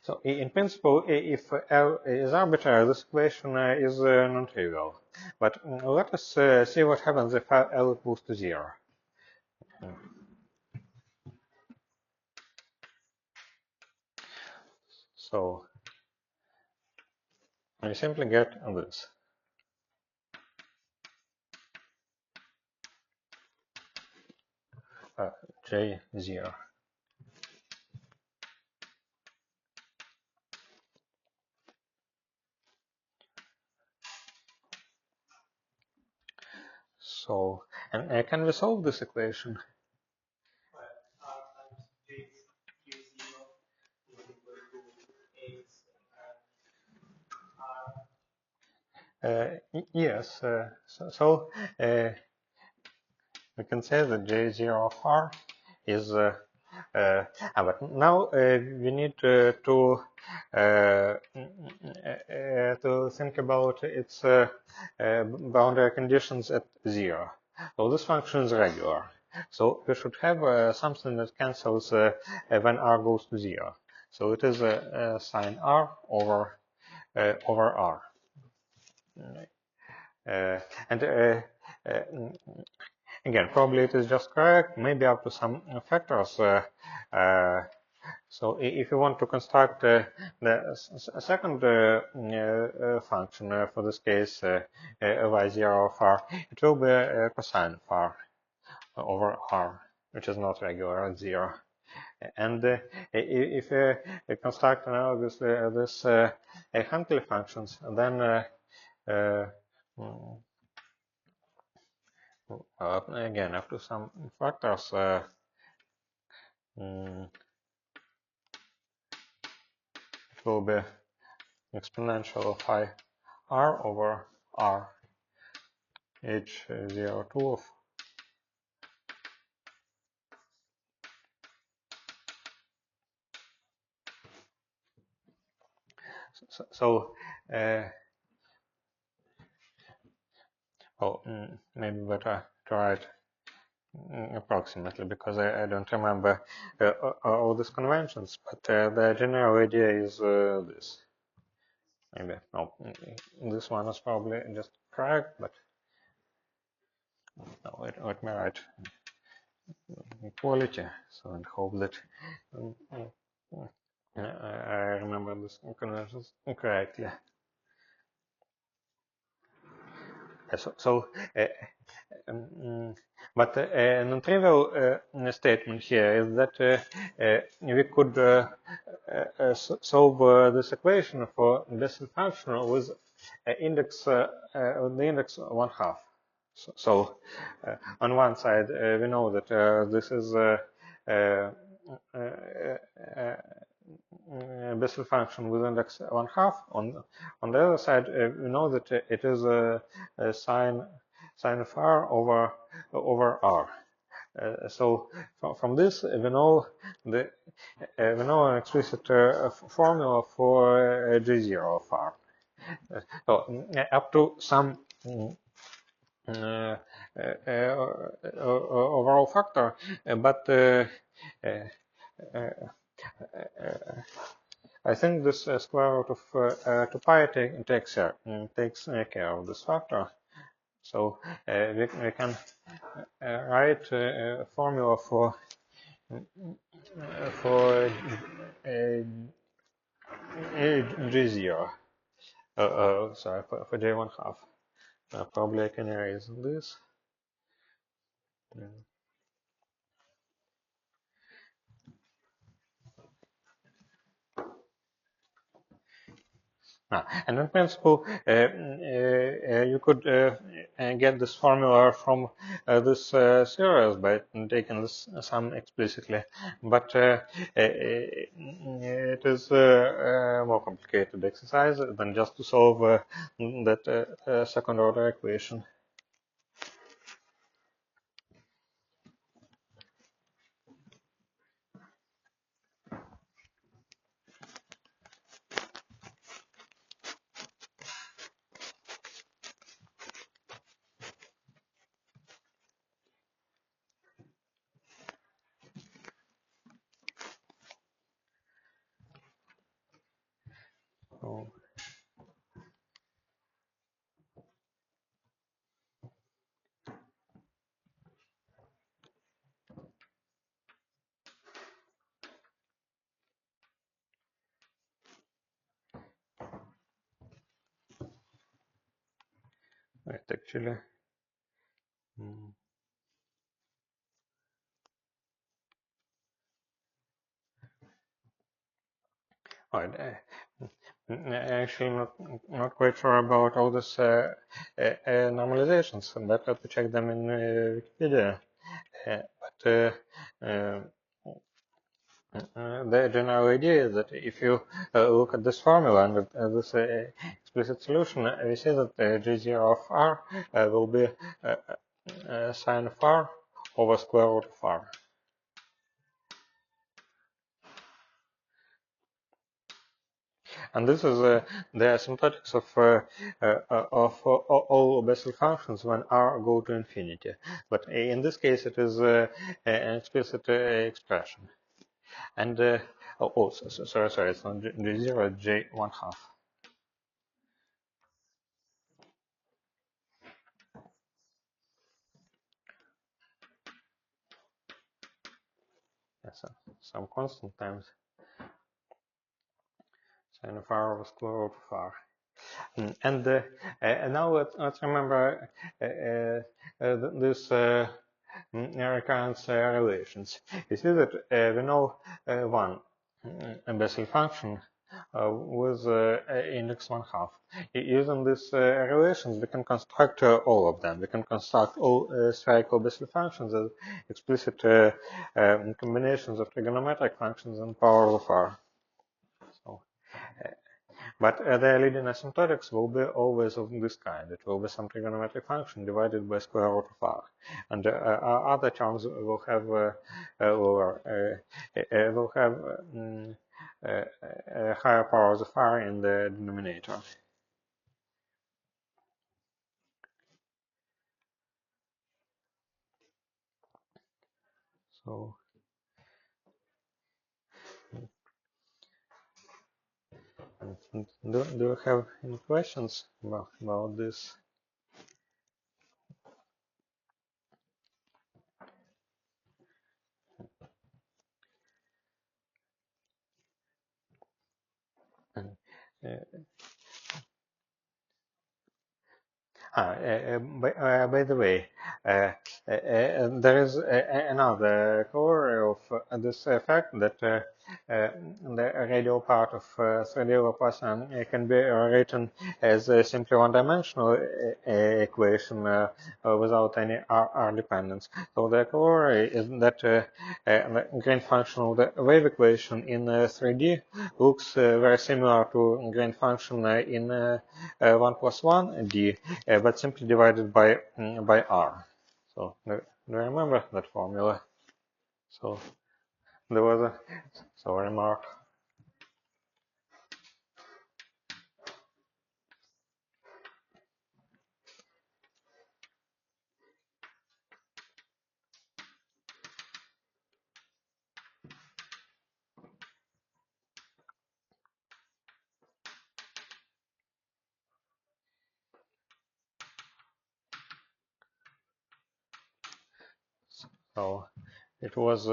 Speaker 1: so in principle, if L is arbitrary, this equation is non-trivial. But let us see what happens if L equals to 0. So we simply get this. J0. So, and can we solve this equation?
Speaker 2: Well, r times j0 is equal to 8 r.
Speaker 1: Yes. So we can say that J0 of R is but now we need to think about its boundary conditions at 0. So this function is regular. So we should have something that cancels when r goes to 0. So it is sine r over r. And again, probably it is just correct, maybe up to some factors. So if you want to construct the second function for this case, y0 of r, it will be cosine of r over r, which is not regular at 0. And if we construct analogous this Hankel functions, then mm, again, after some factors, it will be exponential of I r over r h02 of so maybe better to write approximately, because I don't remember all these conventions, but the general idea is this. Maybe no, this one is probably just correct, but no, let me write equality, so and hope that I remember this conventions correctly. But a non-trivial statement here is that we could solve this equation for Bessel function with the index 1/2. On one side, we know that this is uh, Bessel function with index 1/2. On the other side, we know that it is a sine of r over r. So from this we know an explicit formula for G0 of r. So up to some overall factor, but I think this square root of 2 pi takes care of this factor. So we can write a formula for G0. Sorry, for J1/2. Probably I can erase this. And in principle, you could get this formula from this series by taking this sum explicitly, but it is a more complicated exercise than just to solve that second order equation. So, right, actually. Right. Actually, not quite sure about all this normalizations. Better to check them in Wikipedia. But the general idea is that if you look at this formula and this explicit solution, we see that G0 of r will be sine of r over square root of r. And this is the asymptotics of all Bessel functions when r go to infinity. But in this case, it is an explicit expression. And sorry, it's not G0, it's J1/2. Yes, some constant times sine of r over square root of r. And now let's remember this recurrence relations. You see that we know one Bessel function with index 1/2. Using these relations, we can construct all of them. We can construct all spherical Bessel functions as explicit combinations of trigonometric functions in power of r. So, but the leading asymptotics will be always of this kind. It will be some trigonometric function divided by square root of r. And other terms will have higher powers of r in the denominator. So, do you have any questions about this? By the way, there is another core of this fact that the radial part of 3D Laplacian can be written as a simply one-dimensional equation without any R dependence. So the core is that the grain function of the wave equation in 3D looks very similar to grain function in 1 plus 1 d, but simply divided by r. So do you remember that formula? So there was a remark. So it was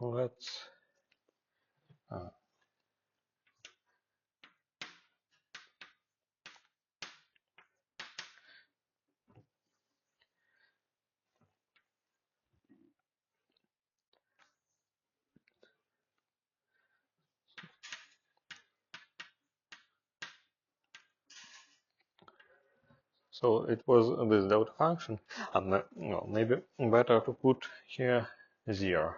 Speaker 1: let's uh, so it was this delta function, and maybe better to put here 0.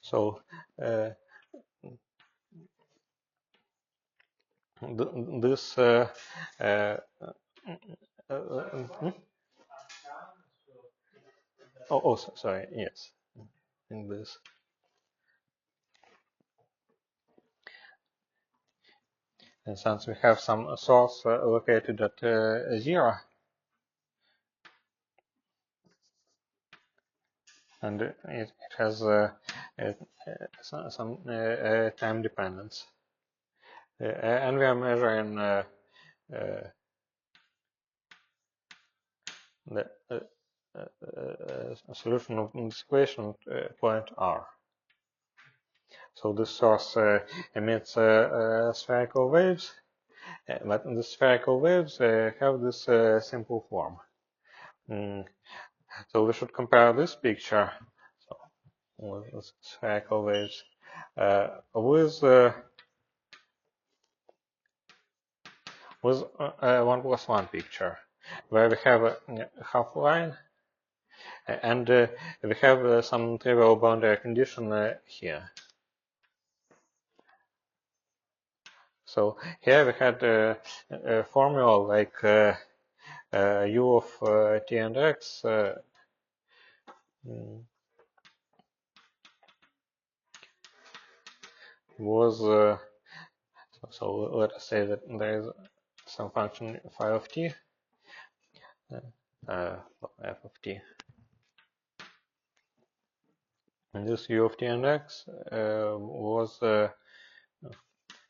Speaker 1: So uh, this uh, hmm? Oh, sorry, yes, in this. And since we have some source located at 0, and it has some time dependence. And we are measuring the solution of this equation at point R. So this source emits spherical waves, but the spherical waves have this simple form. So we should compare this picture, so with spherical waves, with 1 plus 1 picture, where we have a half line and we have some trivial boundary condition here. So here we had a formula like u of t and x was so let us say that there is some function phi of t, f of t, and this u of t and x was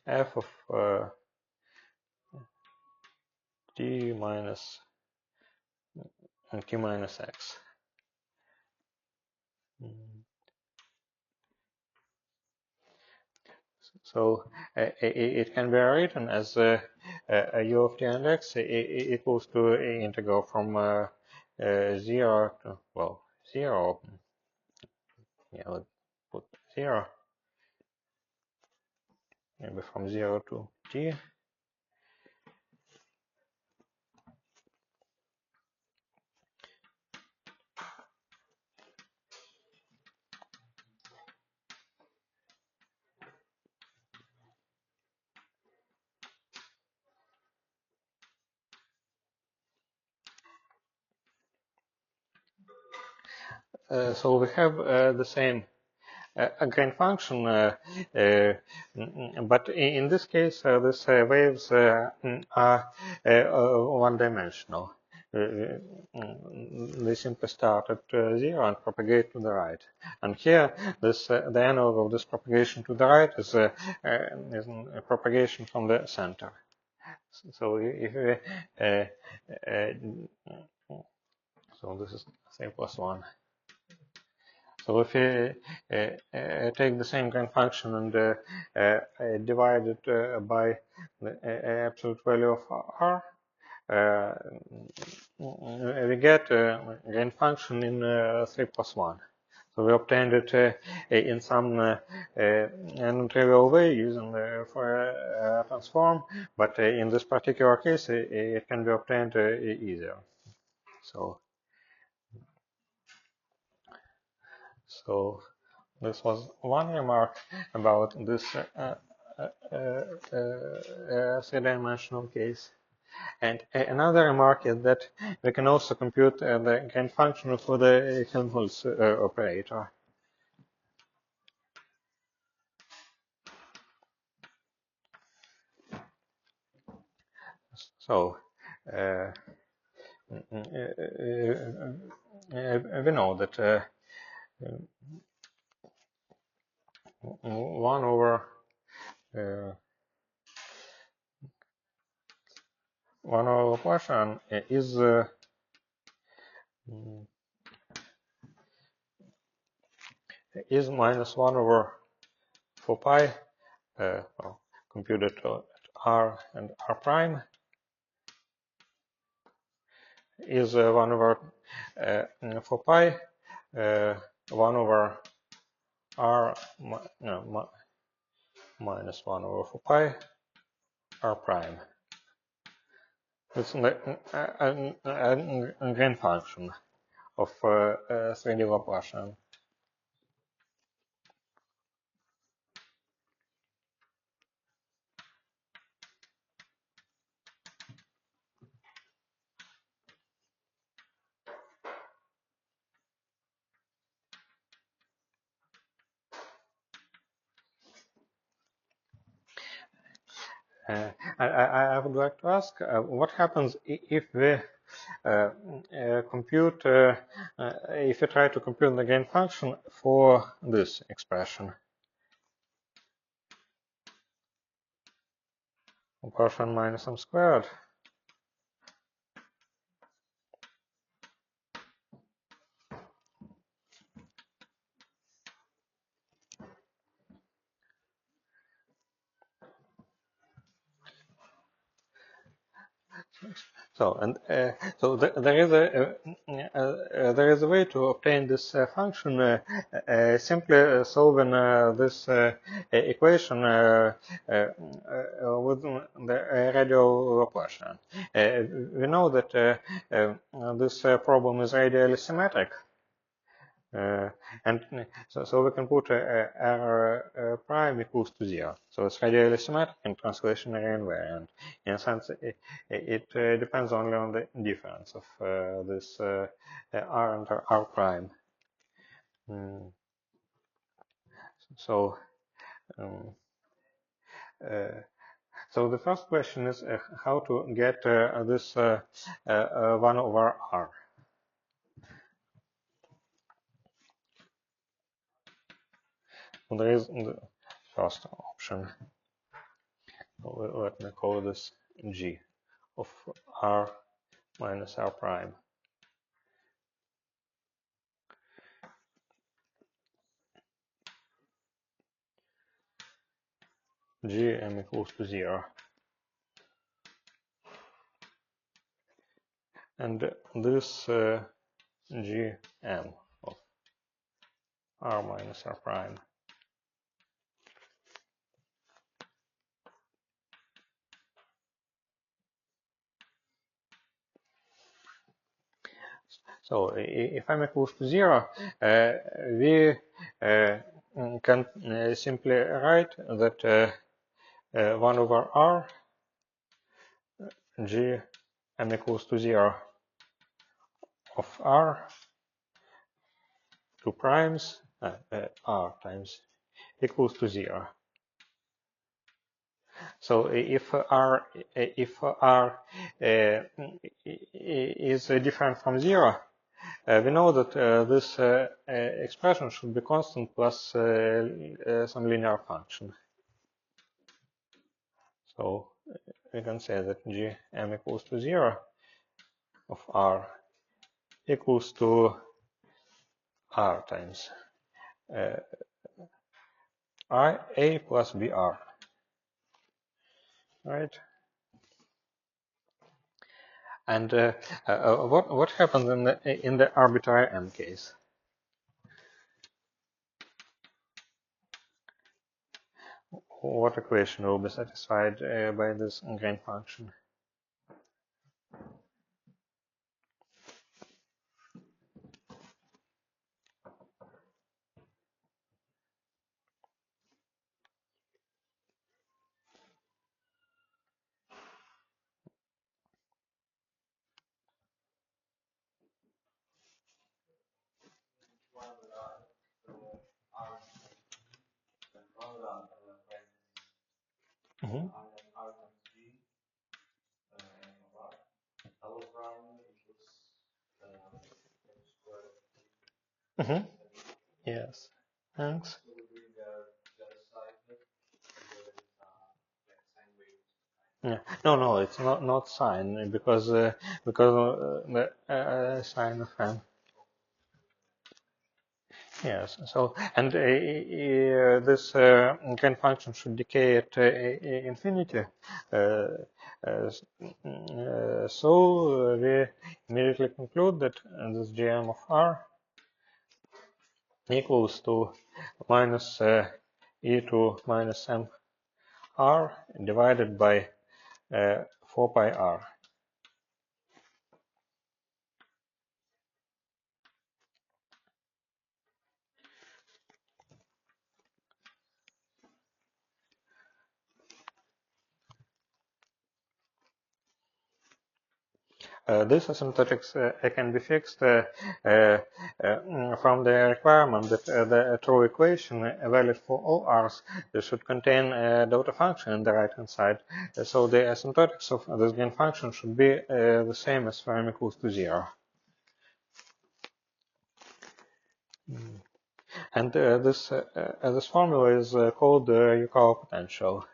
Speaker 1: f of t minus t minus x. So it can be written as u of t and x equals to integral from 0 to, well, 0, yeah, let's put 0, maybe from 0 to t, so we have the same gain function, but in this case, these waves are one-dimensional. They simply start at 0 and propagate to the right. And here, the analog of this propagation to the right is a propagation from the center. So if we, so this is say plus 1. So if we take the same gain function and divide it by the absolute value of r, we get a gain function in 3 plus 1. So we obtained it in some non-trivial way using the Fourier transform, but in this particular case, it can be obtained easier. So this was one remark about this three-dimensional case. And another remark is that we can also compute the gain function for the Helmholtz operator. So we know that 1 over 1 over Poisson is minus 1 over 4 pi, well, computed at r and r prime, is 1 over 4 pi, 1 over r minus 1 over 4 pi r prime. It's a gain function of 3D Laplacian. I would like to ask what happens if we compute, if you try to compute the gain function for this expression. Portion minus m squared. So and there is a way to obtain this function simply solving this equation with the radial Laplacian. We know that this problem is radially symmetric. And so we can put r prime equals to 0. So it's radially symmetric and translationary invariant. In a sense, it depends only on the difference of this r and r prime. So so the first question is how to get this 1 over r. So there is the first option. Let me call this g of r minus r prime. Gm equals to 0. And this Gm of r minus r prime so if m equals to 0, we can simply write that 1 over r g m equals to 0 of r 2 primes r times equals to 0. So if r is different from 0, we know that this expression should be constant plus some linear function. So we can say that gm equals to 0 of r equals to r times a plus br, right? And what happens in the arbitrary m case? What equation will be satisfied by this gain function? Mm-hmm. Mm-hmm. Yes. Thanks. Yeah. No, it's not sine because the sine of m. Yes. So and this gain function should decay at infinity. So we immediately conclude that this gm of r equals to minus e to minus m r divided by 4 pi r. This asymptotics can be fixed from the requirement that the true equation valid for all r's should contain a delta function on the right hand side. So the asymptotics of this gain function should be the same as for m equals to 0. And this formula is called Yukawa potential.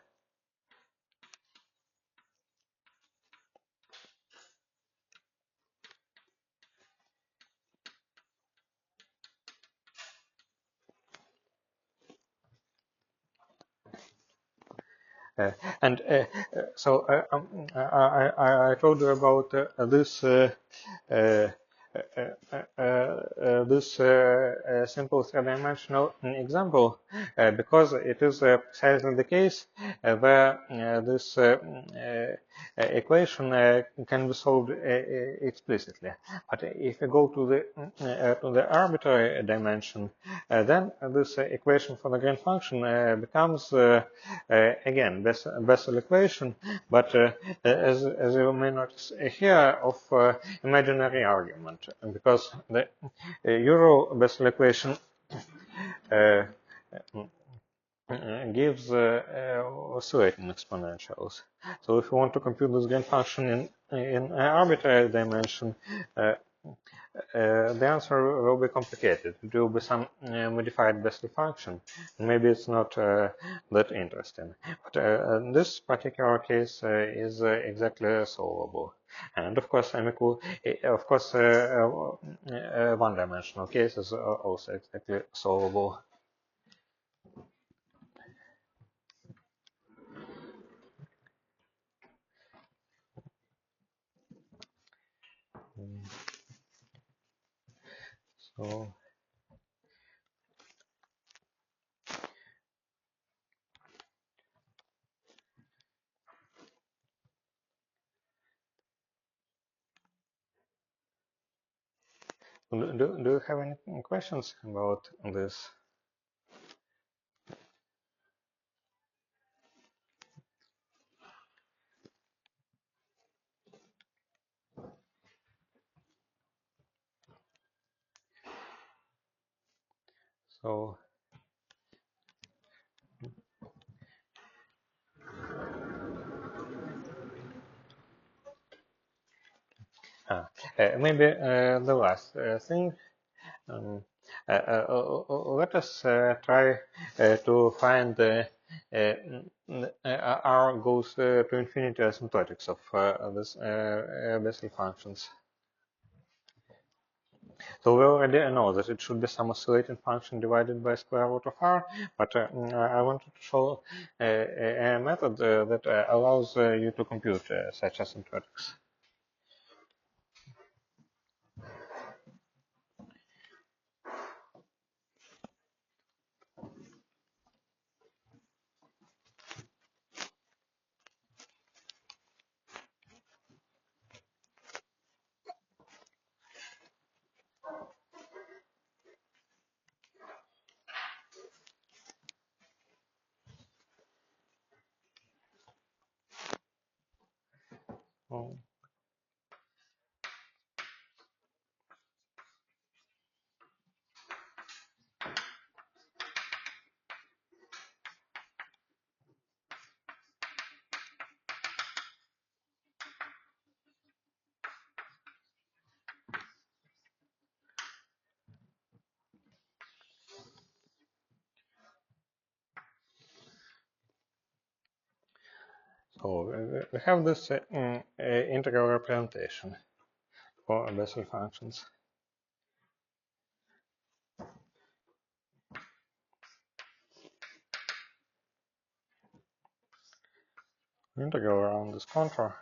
Speaker 1: And so I told you about this simple three-dimensional example because it is precisely the case where this equation can be solved explicitly. But if you go to the arbitrary dimension, then this equation for the gain function becomes again Bessel equation, but as you may notice here, of imaginary argument, because the Euro Bessel equation gives oscillating exponentials. So if you want to compute this gain function in arbitrary dimension, the answer will be complicated. It will be some modified Bessel function. Maybe it's not that interesting. But this particular case is exactly solvable. And of course, one-dimensional case is also exactly solvable. So. Do you have any questions about this? So maybe the last thing. Um, Let us try to find R goes to infinity asymptotics of this Bessel functions. So we already know that it should be some oscillating function divided by square root of R, but I wanted to show a method that allows you to compute such asymptotics. Um, So we have this integral representation for Bessel functions. Integral around this contour.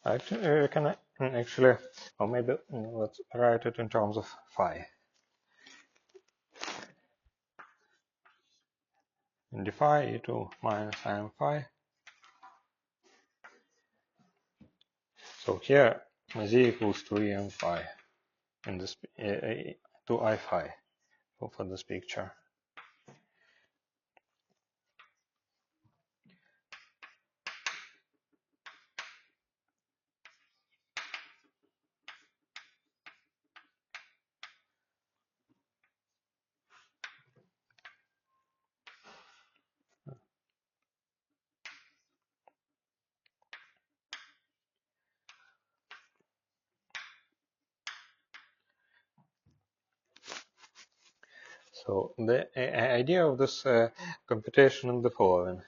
Speaker 1: Actually, can I actually, or maybe let's write it in terms of phi. In d phi e2 minus sine phi. So here z equals to em phi in this to I phi for this picture. So the idea of this computation is the following.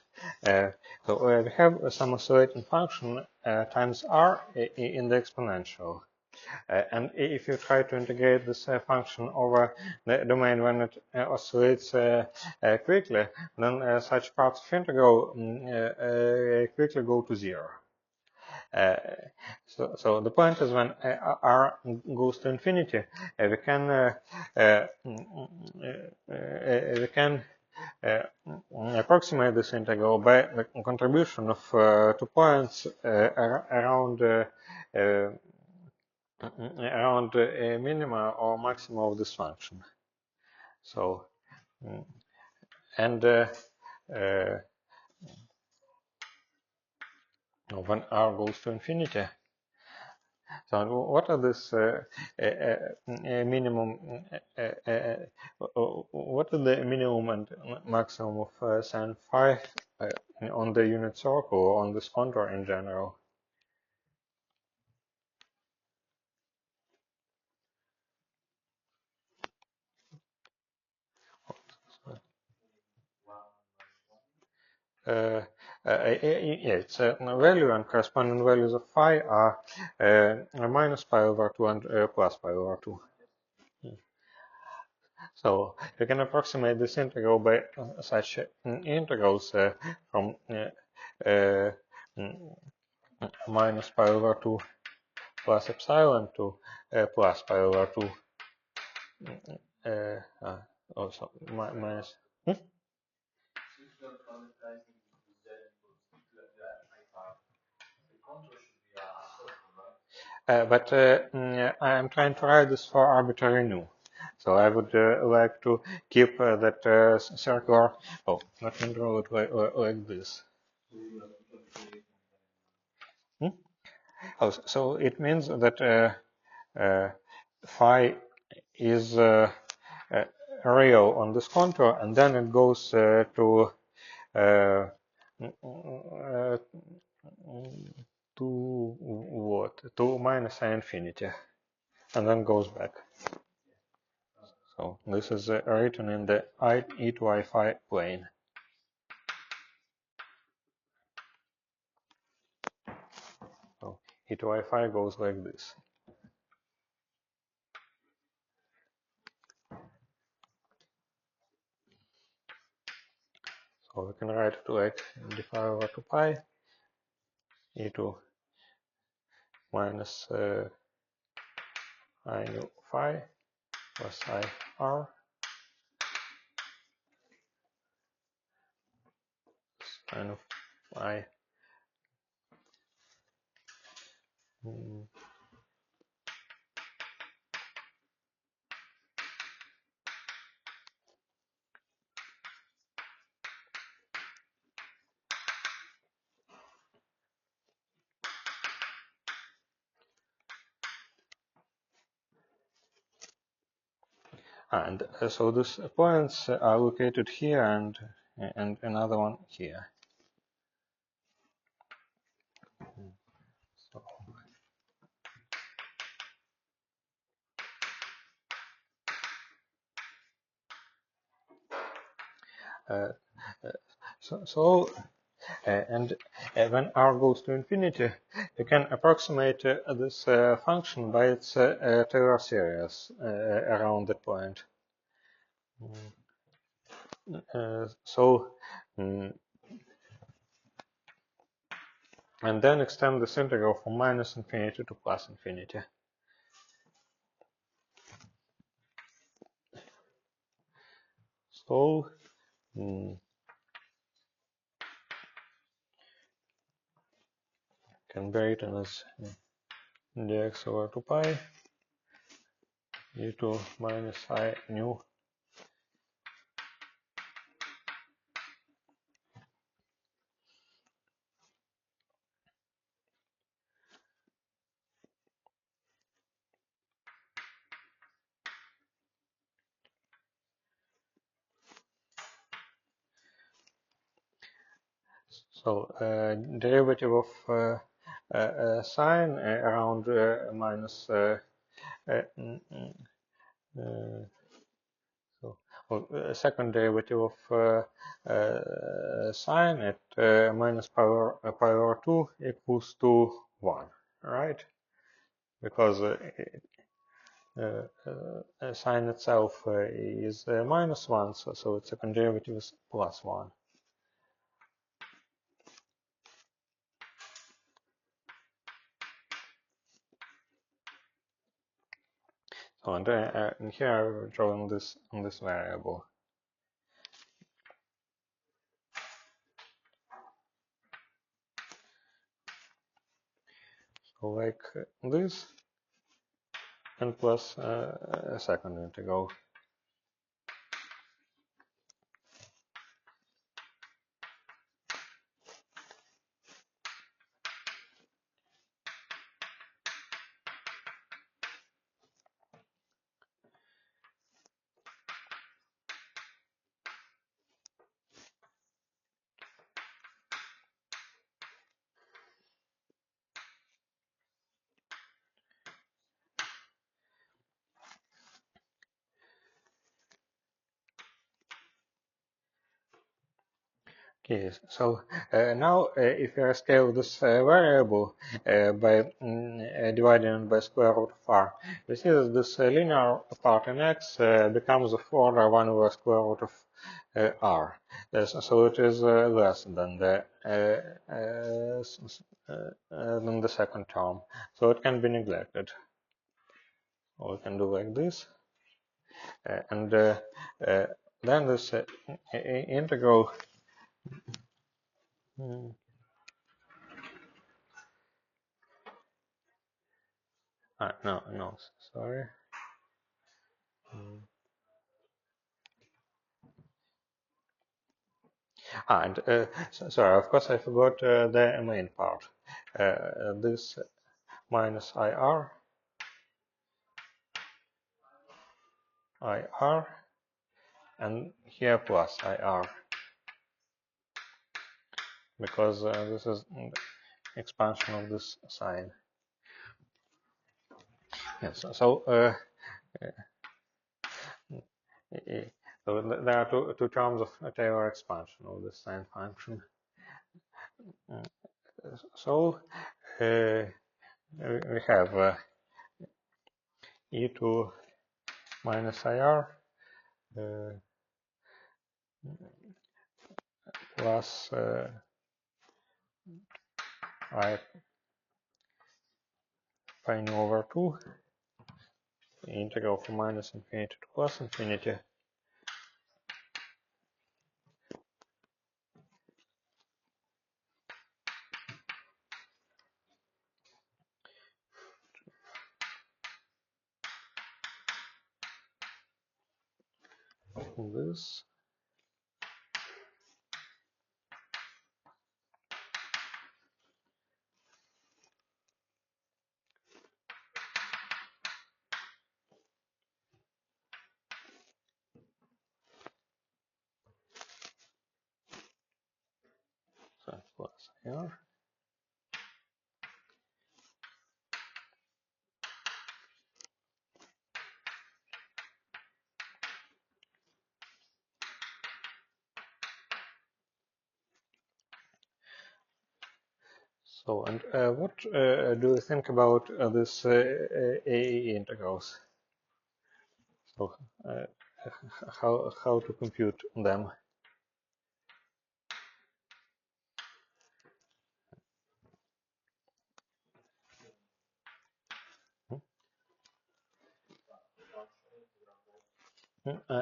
Speaker 1: So we have some oscillating function times r in the exponential. And if you try to integrate this function over the domain when it oscillates quickly, then such parts of integral quickly go to zero. So the point is when r goes to infinity, we can approximate this integral by the contribution of 2 points around a minima or maxima of this function. So, and when r goes to infinity, so what are this minimum? What is the minimum and maximum of sine phi on the unit circle or on this contour in general? Yeah, it's a value, and corresponding values of phi are minus pi over 2 and plus pi over 2. So you can approximate this integral by such integrals from minus pi over 2 plus epsilon to plus pi over 2. Also minus. But I'm trying to write this for arbitrary nu. So I would like to keep that circular. Oh, let me draw it like this. Hmm? Oh, so it means that phi is real on this contour, and then it goes to uh, what? To minus infinity, and then goes back. So this is written in the e to I phi plane. So e to I phi goes like this. So we can write it like d phi over 2 pi e to minus I nu phi plus I r kind of I. And so these points are located here and another one here. So, uh, and when r goes to infinity, you can approximate this function by its Taylor series around that point. And then extend this integral from minus infinity to plus infinity. So can be written as dx over 2 pi e to minus I nu. So derivative of sine around minus so second derivative of sine at minus pi over 2 equals to 1, right? Because sine itself is minus 1, so its second derivative is plus 1. So and here I'm drawing this on this variable. So like this, and plus a second integral. Okay, so now if we scale this variable by dividing by square root of r, we see that this linear part in x becomes of order 1 over square root of r. So it is less than the second term. So it can be neglected. Or we can do like this. And then this integral no, sorry. And sorry, of course I forgot the main part. This minus IR, and here plus IR, because this is expansion of this sign. Yes, so there are two terms of Taylor expansion of this sign function. So we have e2 minus IR plus I pi nu over 2 integral from minus infinity to plus infinity. This plus IR. So, and what do you think about this AE integrals? So, how to compute them?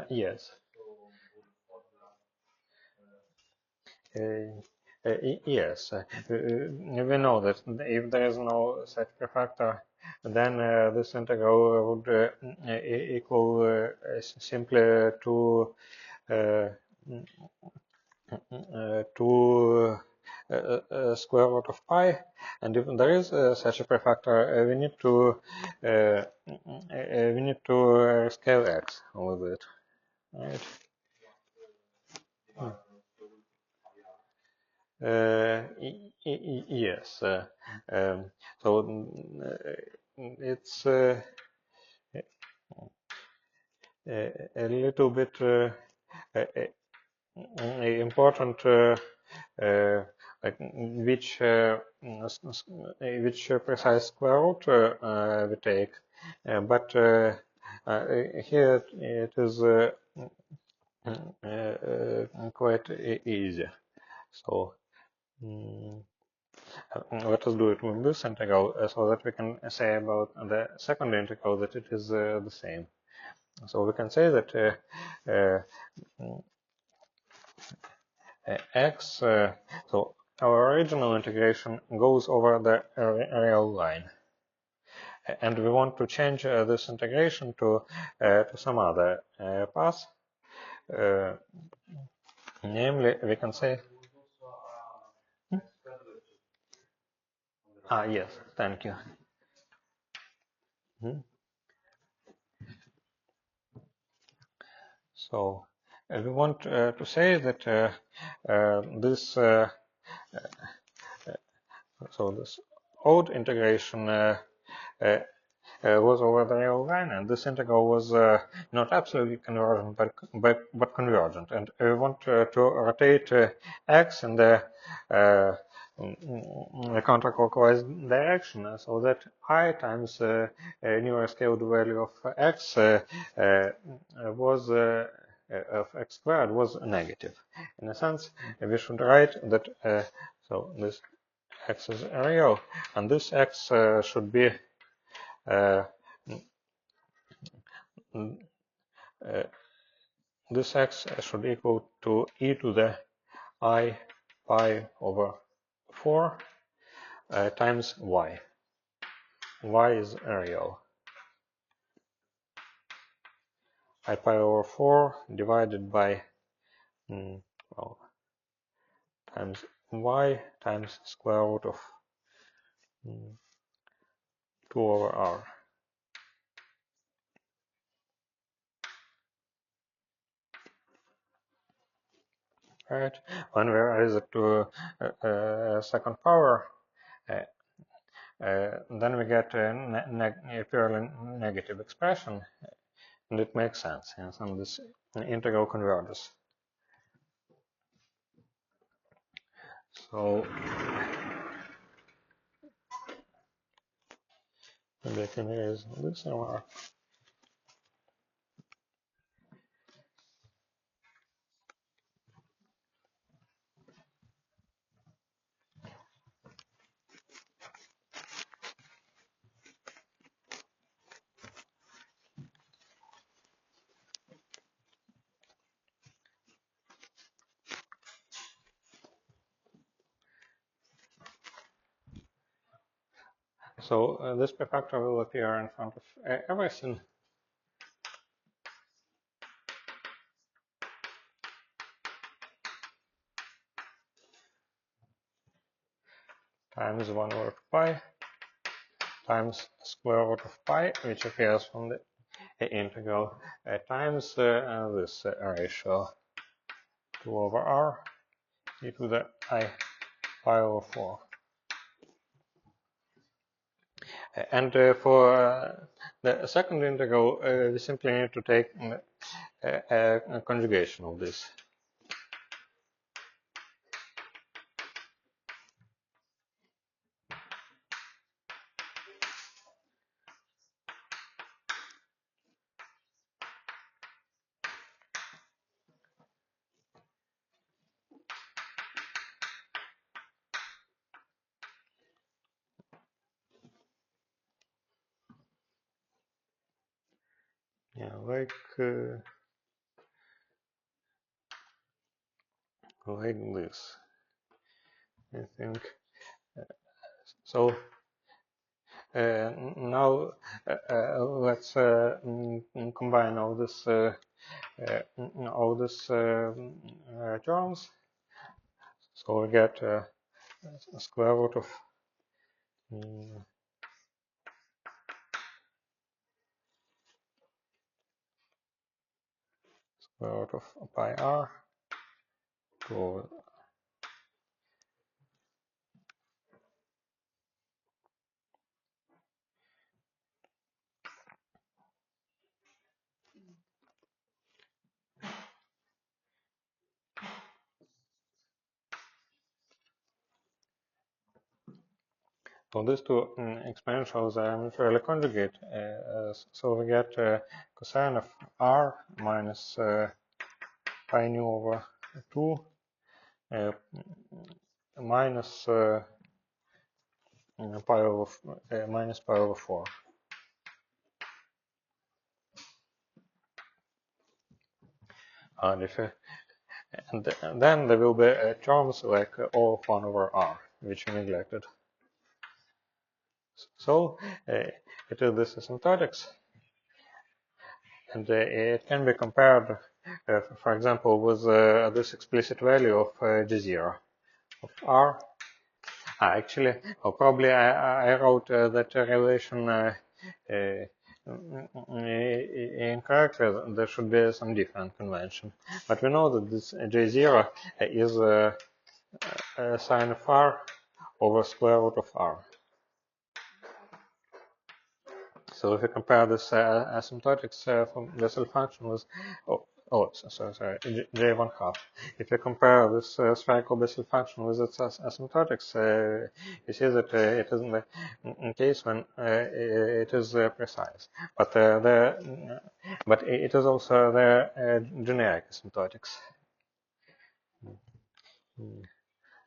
Speaker 1: Yes. Yes. We know that if there is no such prefactor, then this integral would equal simply to uh, square root of pi, and if there is such a prefactor, we need to scale x with it, right? Yes. So it's a little bit important like which precise square root we take, but here it is quite easy. So let us do it with this integral so that we can say about the second integral that it is the same. So we can say that x, so our original integration goes over the real line, and we want to change this integration to some other path. Namely, we can say, yes, thank you. So we want to say that this so this old integration was over the real line, and this integral was not absolutely convergent, but convergent. And we want to rotate x in the counterclockwise direction, so that I times newer scaled value of x was of x squared was negative. In a sense, we should write that so this x is real, and this x should be this x should equal to e to the I pi over 4 times y. Y is real. I pi over 4 divided by well, times y times square root of 2 over r. Right? When we raise it to second power, then we get a purely negative expression, and it makes sense. Yes? And this integral converges. So maybe I can raise this somewhere. So this prefactor will appear in front of everything. Times 1 over pi times square root of pi, which appears from the integral, times this ratio 2 over r e to the I pi over 4. And for the second integral, we simply need to take a conjugation of this. Yeah, like this, I think. So now let's combine all this terms. So we get a square root of square root of pi r to so these two exponentials are mutually conjugate. So we get cosine of r minus pi nu over 2 minus minus pi over 4. And if and then there will be terms like O of 1 over r, which we neglected. So it is this asymptotics, and it can be compared, for example, with this explicit value of g0 of r. Actually, probably I wrote that relation incorrectly. There should be some different convention. But we know that this J0 is sine of r over square root of r. So if you compare this asymptotics from Bessel function with, sorry, J1 half. If you compare this spherical Bessel function with its asymptotics, you see that it is in the case when it is precise. But but it is also the generic asymptotics.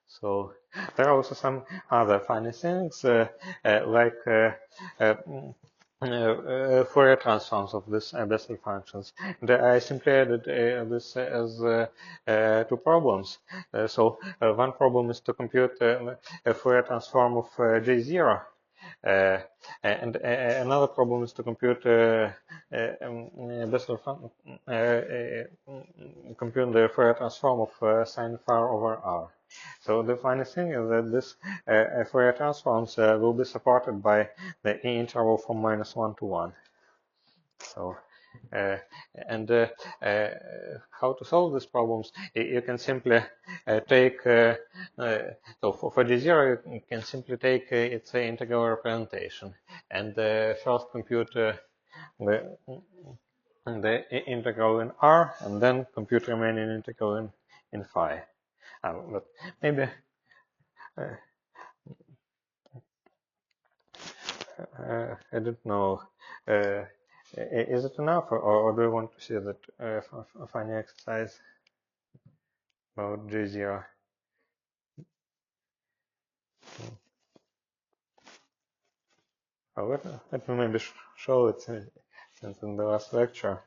Speaker 1: So there are also some other funny things like Fourier transforms of these Bessel functions. And I simply added this as two problems. So one problem is to compute a Fourier transform of J0 And another problem is to compute Bessel compute the Fourier transform of sine phi over r. So the funny thing is that this Fourier transforms will be supported by the interval from -1 to 1. So, uh, and how to solve these problems? You can simply take, so for d0, you can simply take its integral representation and first compute the integral in r and then compute remaining integral in phi. But maybe I don't know. Is it enough, or do you want to see that funny exercise about G0? Oh, let me maybe show it since in the last lecture.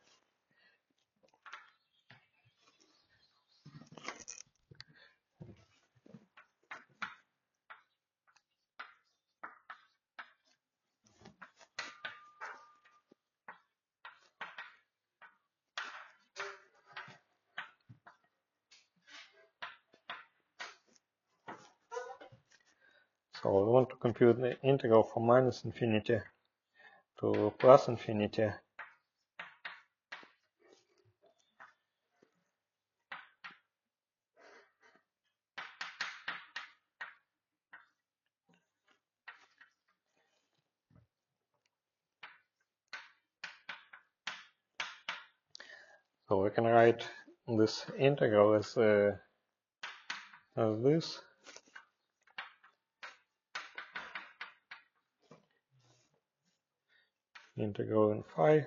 Speaker 1: So we want to compute the integral from -infinity to +infinity. So we can write this integral as this. Integral in phi.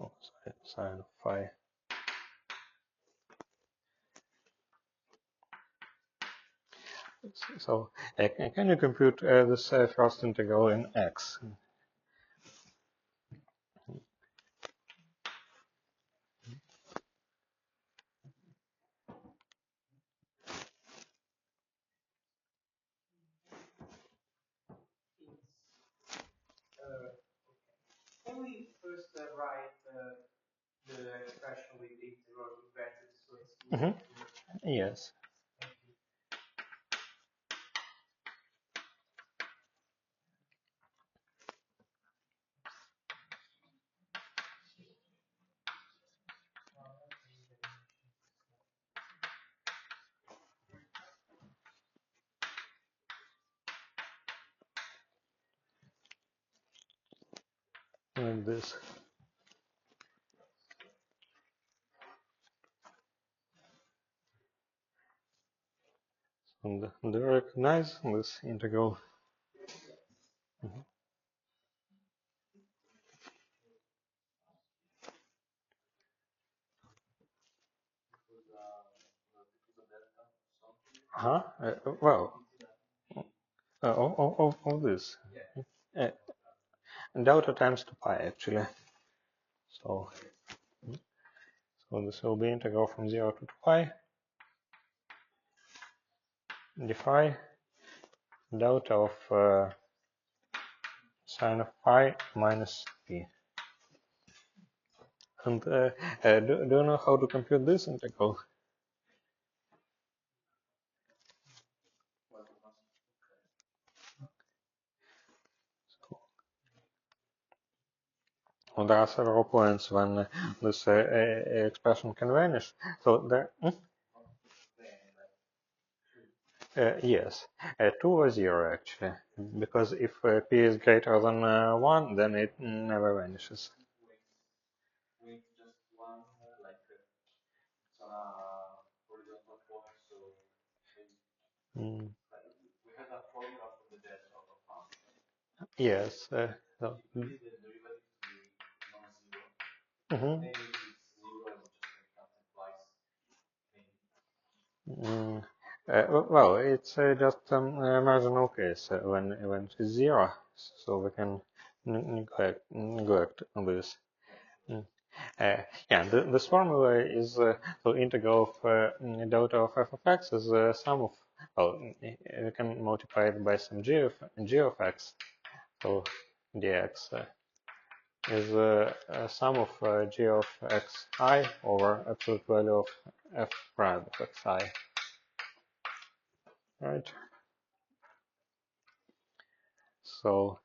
Speaker 1: Oh, sine of phi. So can you compute this first integral in x?
Speaker 2: Can we first write the expression with the integral inverted so it's easier to
Speaker 1: Yes. Like this. And do you recognize this integral? Huh? Well, of this. Uh, delta times 2 pi actually. So, so this will be integral from 0 to 2 pi d phi delta of sine of phi minus p. And do you know how to compute this integral? Well, there are several points when this expression can vanish. So there, yes, 2 or 0 actually, because if p is greater than 1, then it never vanishes.
Speaker 2: with just one like it's on a horizontal point, so we had a formula for the depth of a function.
Speaker 1: Yes. So,
Speaker 2: Maybe the derivative to be non-zero. Maybe if it's zero, it's just like counting twice. Maybe.
Speaker 1: well, it's just a marginal case when it is 0, so we can neglect this. Yeah, this formula is the integral of delta of f of x is sum of, well, you can multiply it by some g of x, so dx is a sum of g of xi over absolute value of f prime of xi, right? So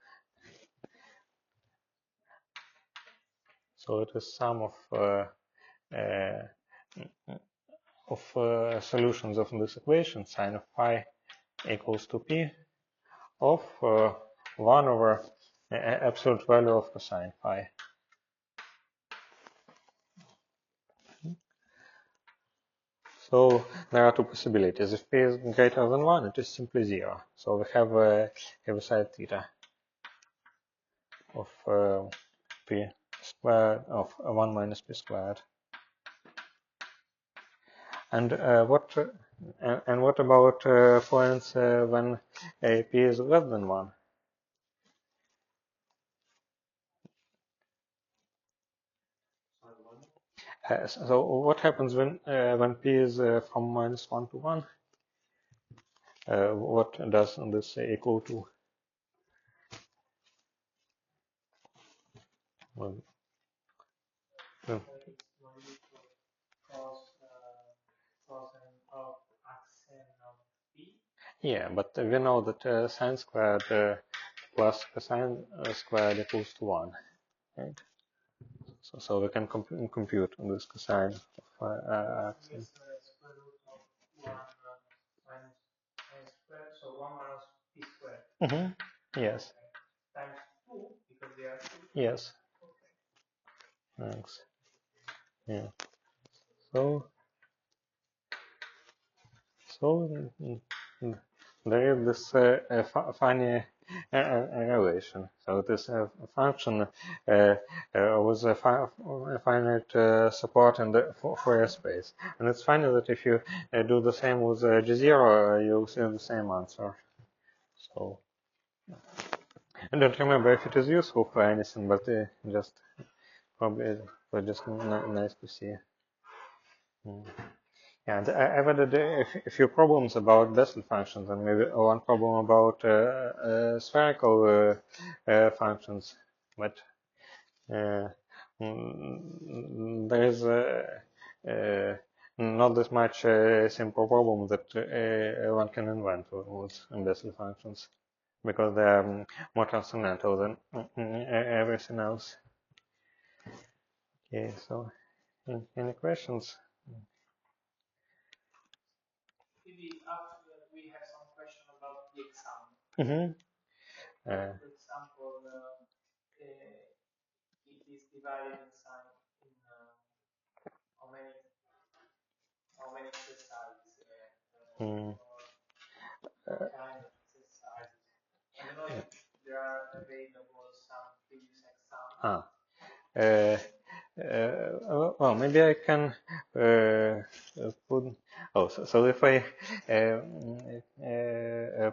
Speaker 1: it is sum uh, of solutions of this equation, sine of phi equals to p of 1 over absolute value of cosine phi. So there are two possibilities. If p is greater than 1, it is simply 0. So we have Heaviside theta of p squared of 1 minus p squared. And what about points when p is less than 1? So what happens when p is from minus 1 to 1? What does this equal to? Well, yeah, but we know that sine squared plus cosine squared equals to 1, right? So we can compute this cosine of accent. Mm-hmm. Yes. Yes. Thanks. Yeah. So mm, there is this funny relation. So this function was a finite support in the Fourier space, and it's funny that if you do the same with G0, you'll see the same answer. So I don't remember if it is useful for anything, but just probably it was just nice to see. Mm. Yeah, and I've added a few problems about Bessel functions, and maybe one problem about spherical functions. But uh, there is not this much simple problem that one can invent with Bessel functions, because they are more transcendental than everything else. Okay, so any questions?
Speaker 2: Maybe after that we have some question about the exam.
Speaker 1: Mm-hmm.
Speaker 2: For example, it is divided in some in how many exercises
Speaker 1: Mm.
Speaker 2: what kind of exercises. I don't know if there are available some previous examples.
Speaker 1: Well, maybe I can put. Oh, so if I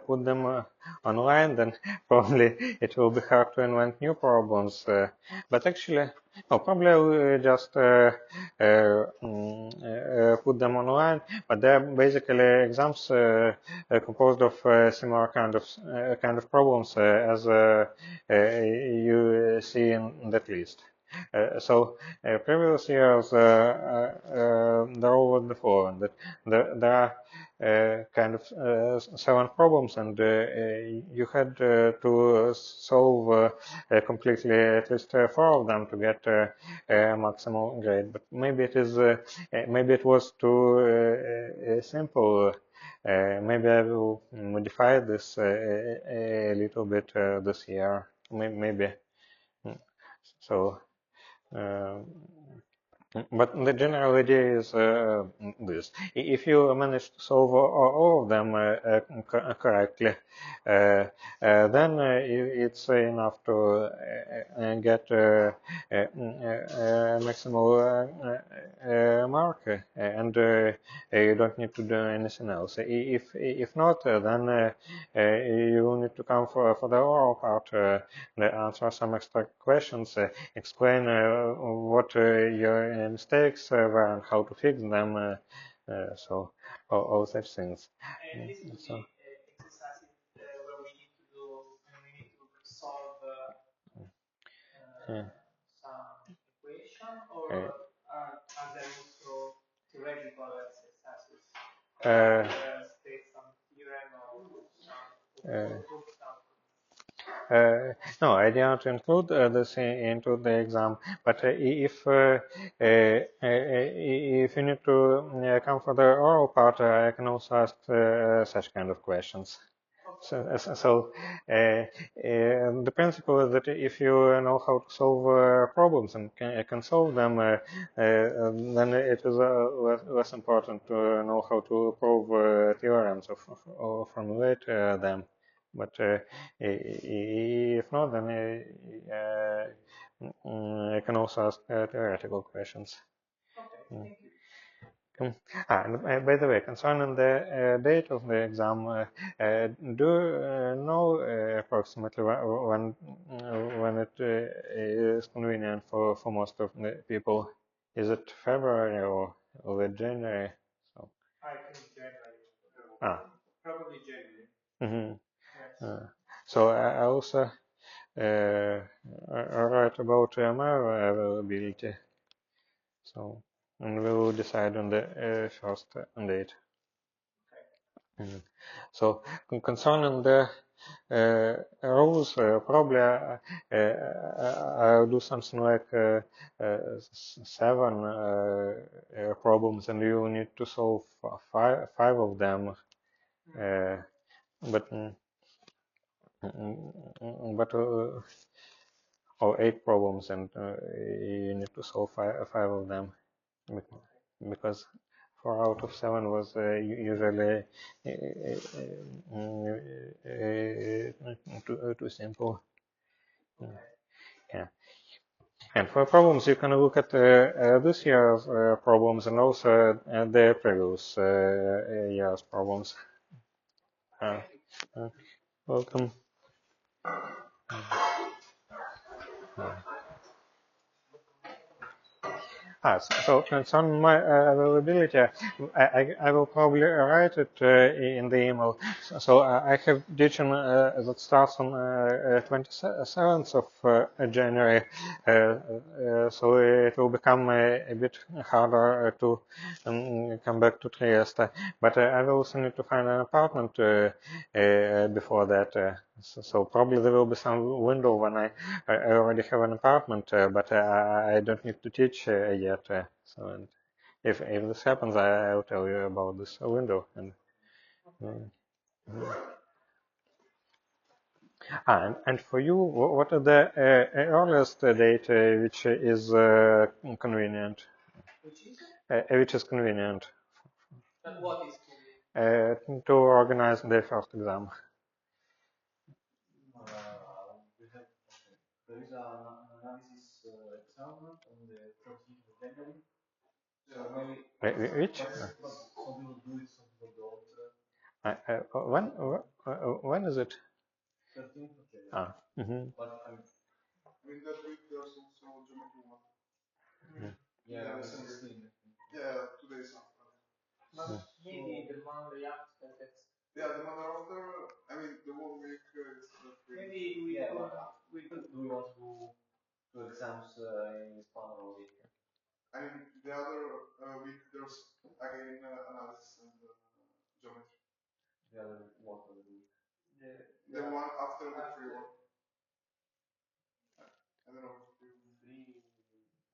Speaker 1: put them online, then probably it will be hard to invent new problems. But actually, no, probably I will just put them online. But they're basically exams composed of similar kind of problems as you see in that list. So previous years there was the following, that there are kind of 7 problems, and you had to solve completely at least 4 of them to get a maximal grade. But maybe maybe it was too simple. Maybe I will modify this a little bit this year. Maybe. So. Um, But the general idea is this. If you manage to solve all of them correctly, then it's enough to get maximal mark, and you don't need to do anything else. If not, then you will need to come for the oral part, answer some extra questions, explain what your mistakes were and how to fix them. So all such things. So. Yeah. Uh, uh, no, I did not include this into the exam. But if you need to come for the oral part, I can also ask such kind of questions. So the principle is that if you know how to solve problems and can solve them, then it is less important to know how to prove theorems or formulate them. But if not, then I can also ask theoretical questions. Okay, and by the way, concerning the date of the exam, do you know approximately when it is convenient for most of the people? Is it February or late January? So. I think January. Probably January. Mm-hmm. Yes. So I also write about my availability. So, and we will decide on the first date. Mhm. So concerning the rules, probably I'll do something like 7 problems, and you need to solve five of them. But but or 8 problems, and you need to solve five of them, because 4 out of 7 was usually too simple. Yeah. And for problems, you can look at this year's problems and also the previous year's problems. Uh, Welcome. So concerning my availability, I will probably write it in the email. So I have teaching that starts on 27th of January, so it will become a bit harder to come back to Trieste. But I will also need to find an apartment before that. So probably there will be some window when I already have an apartment, but I don't need to teach yet. So and if this happens, I'll tell you about this window. And for you, what are the earliest date which is convenient? Which is convenient? What is convenient? To organize the first exam. There is an analysis exam on the 13th of January. So maybe which? Some people do it, some people don't. When is it? 13th of January. But I mean that week there's also geometry one. Yeah, 16. Yeah, 2 days after. Maybe the Monday after. Yeah, the Monday after. I mean, the whole week is free. Maybe do we want to do 2 exams in this span of a week? I mean, the other week there's again analysis and geometry. The other what of the week? The one after the free one. I don't know.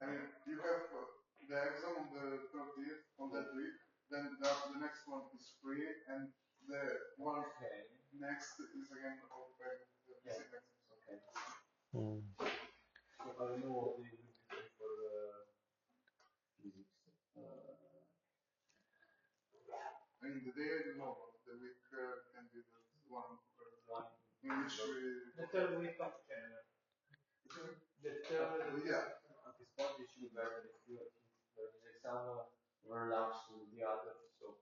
Speaker 1: I mean, you have the exam on the 30th on that week. Then the next one is free, and the one next is again occupied with the same exam. Okay. So I don't know what they will be free for the
Speaker 2: in which the third week of January. The third, yeah. At this point, you should better if there is exam overlaps with the other, so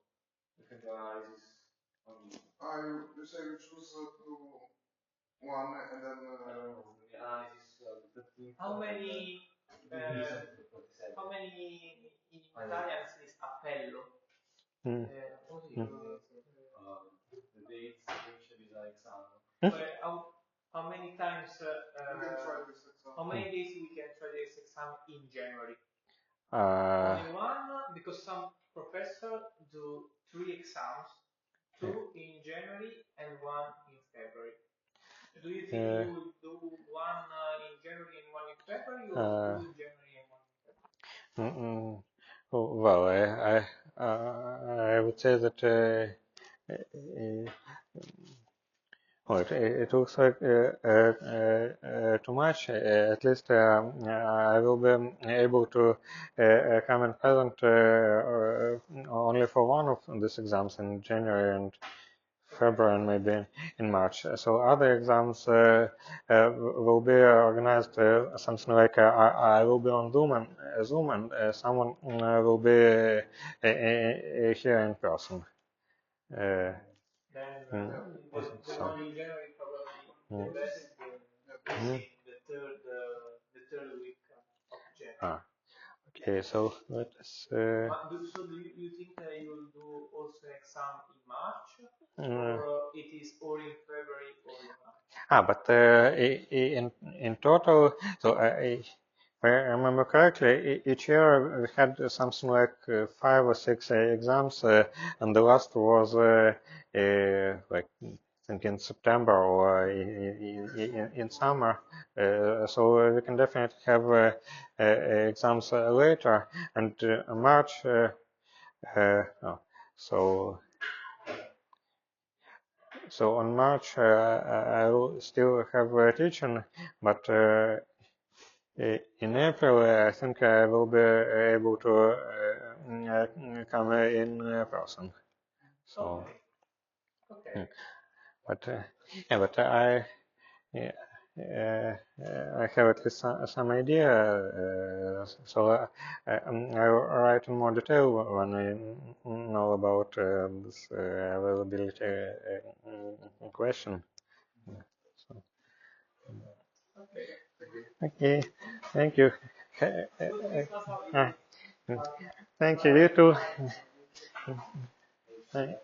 Speaker 2: you can do analysis on you. You say we choose one and then the analysis the team. How many in Italian is appello?
Speaker 1: Mm.
Speaker 2: The dates actually is exam. How many times? How many days we can try this exam in January? Only one, because some professors do 3 exams, 2 in January and 1 in February. Do you think you will do one in January and 1 in February, or 2 in January and 1 in February?
Speaker 1: Well, I would say that it looks like too much. At least I will be able to come and present only for one of these exams in January and February and maybe in March. So other exams will be organized something like I will be on Zoom and someone will be here in person.
Speaker 2: Then the one in January probably the best in the third week of January.
Speaker 1: Okay, so let us.
Speaker 2: So do you think you will do also exam in March, or it is or in February or in March?
Speaker 1: But in total, so if I remember correctly, each year we had something like 5 or 6 exams, and the last was like I think in September or in summer. So we can definitely have exams later, and March. No. So on March I will still have teaching, but in April I think I will be able to come in person. So,
Speaker 2: okay.
Speaker 1: but yeah, but yeah, I have at least some idea. So I'll write in more detail when I know about this availability question. So. Okay, thank you. Thank you, you too. Bye.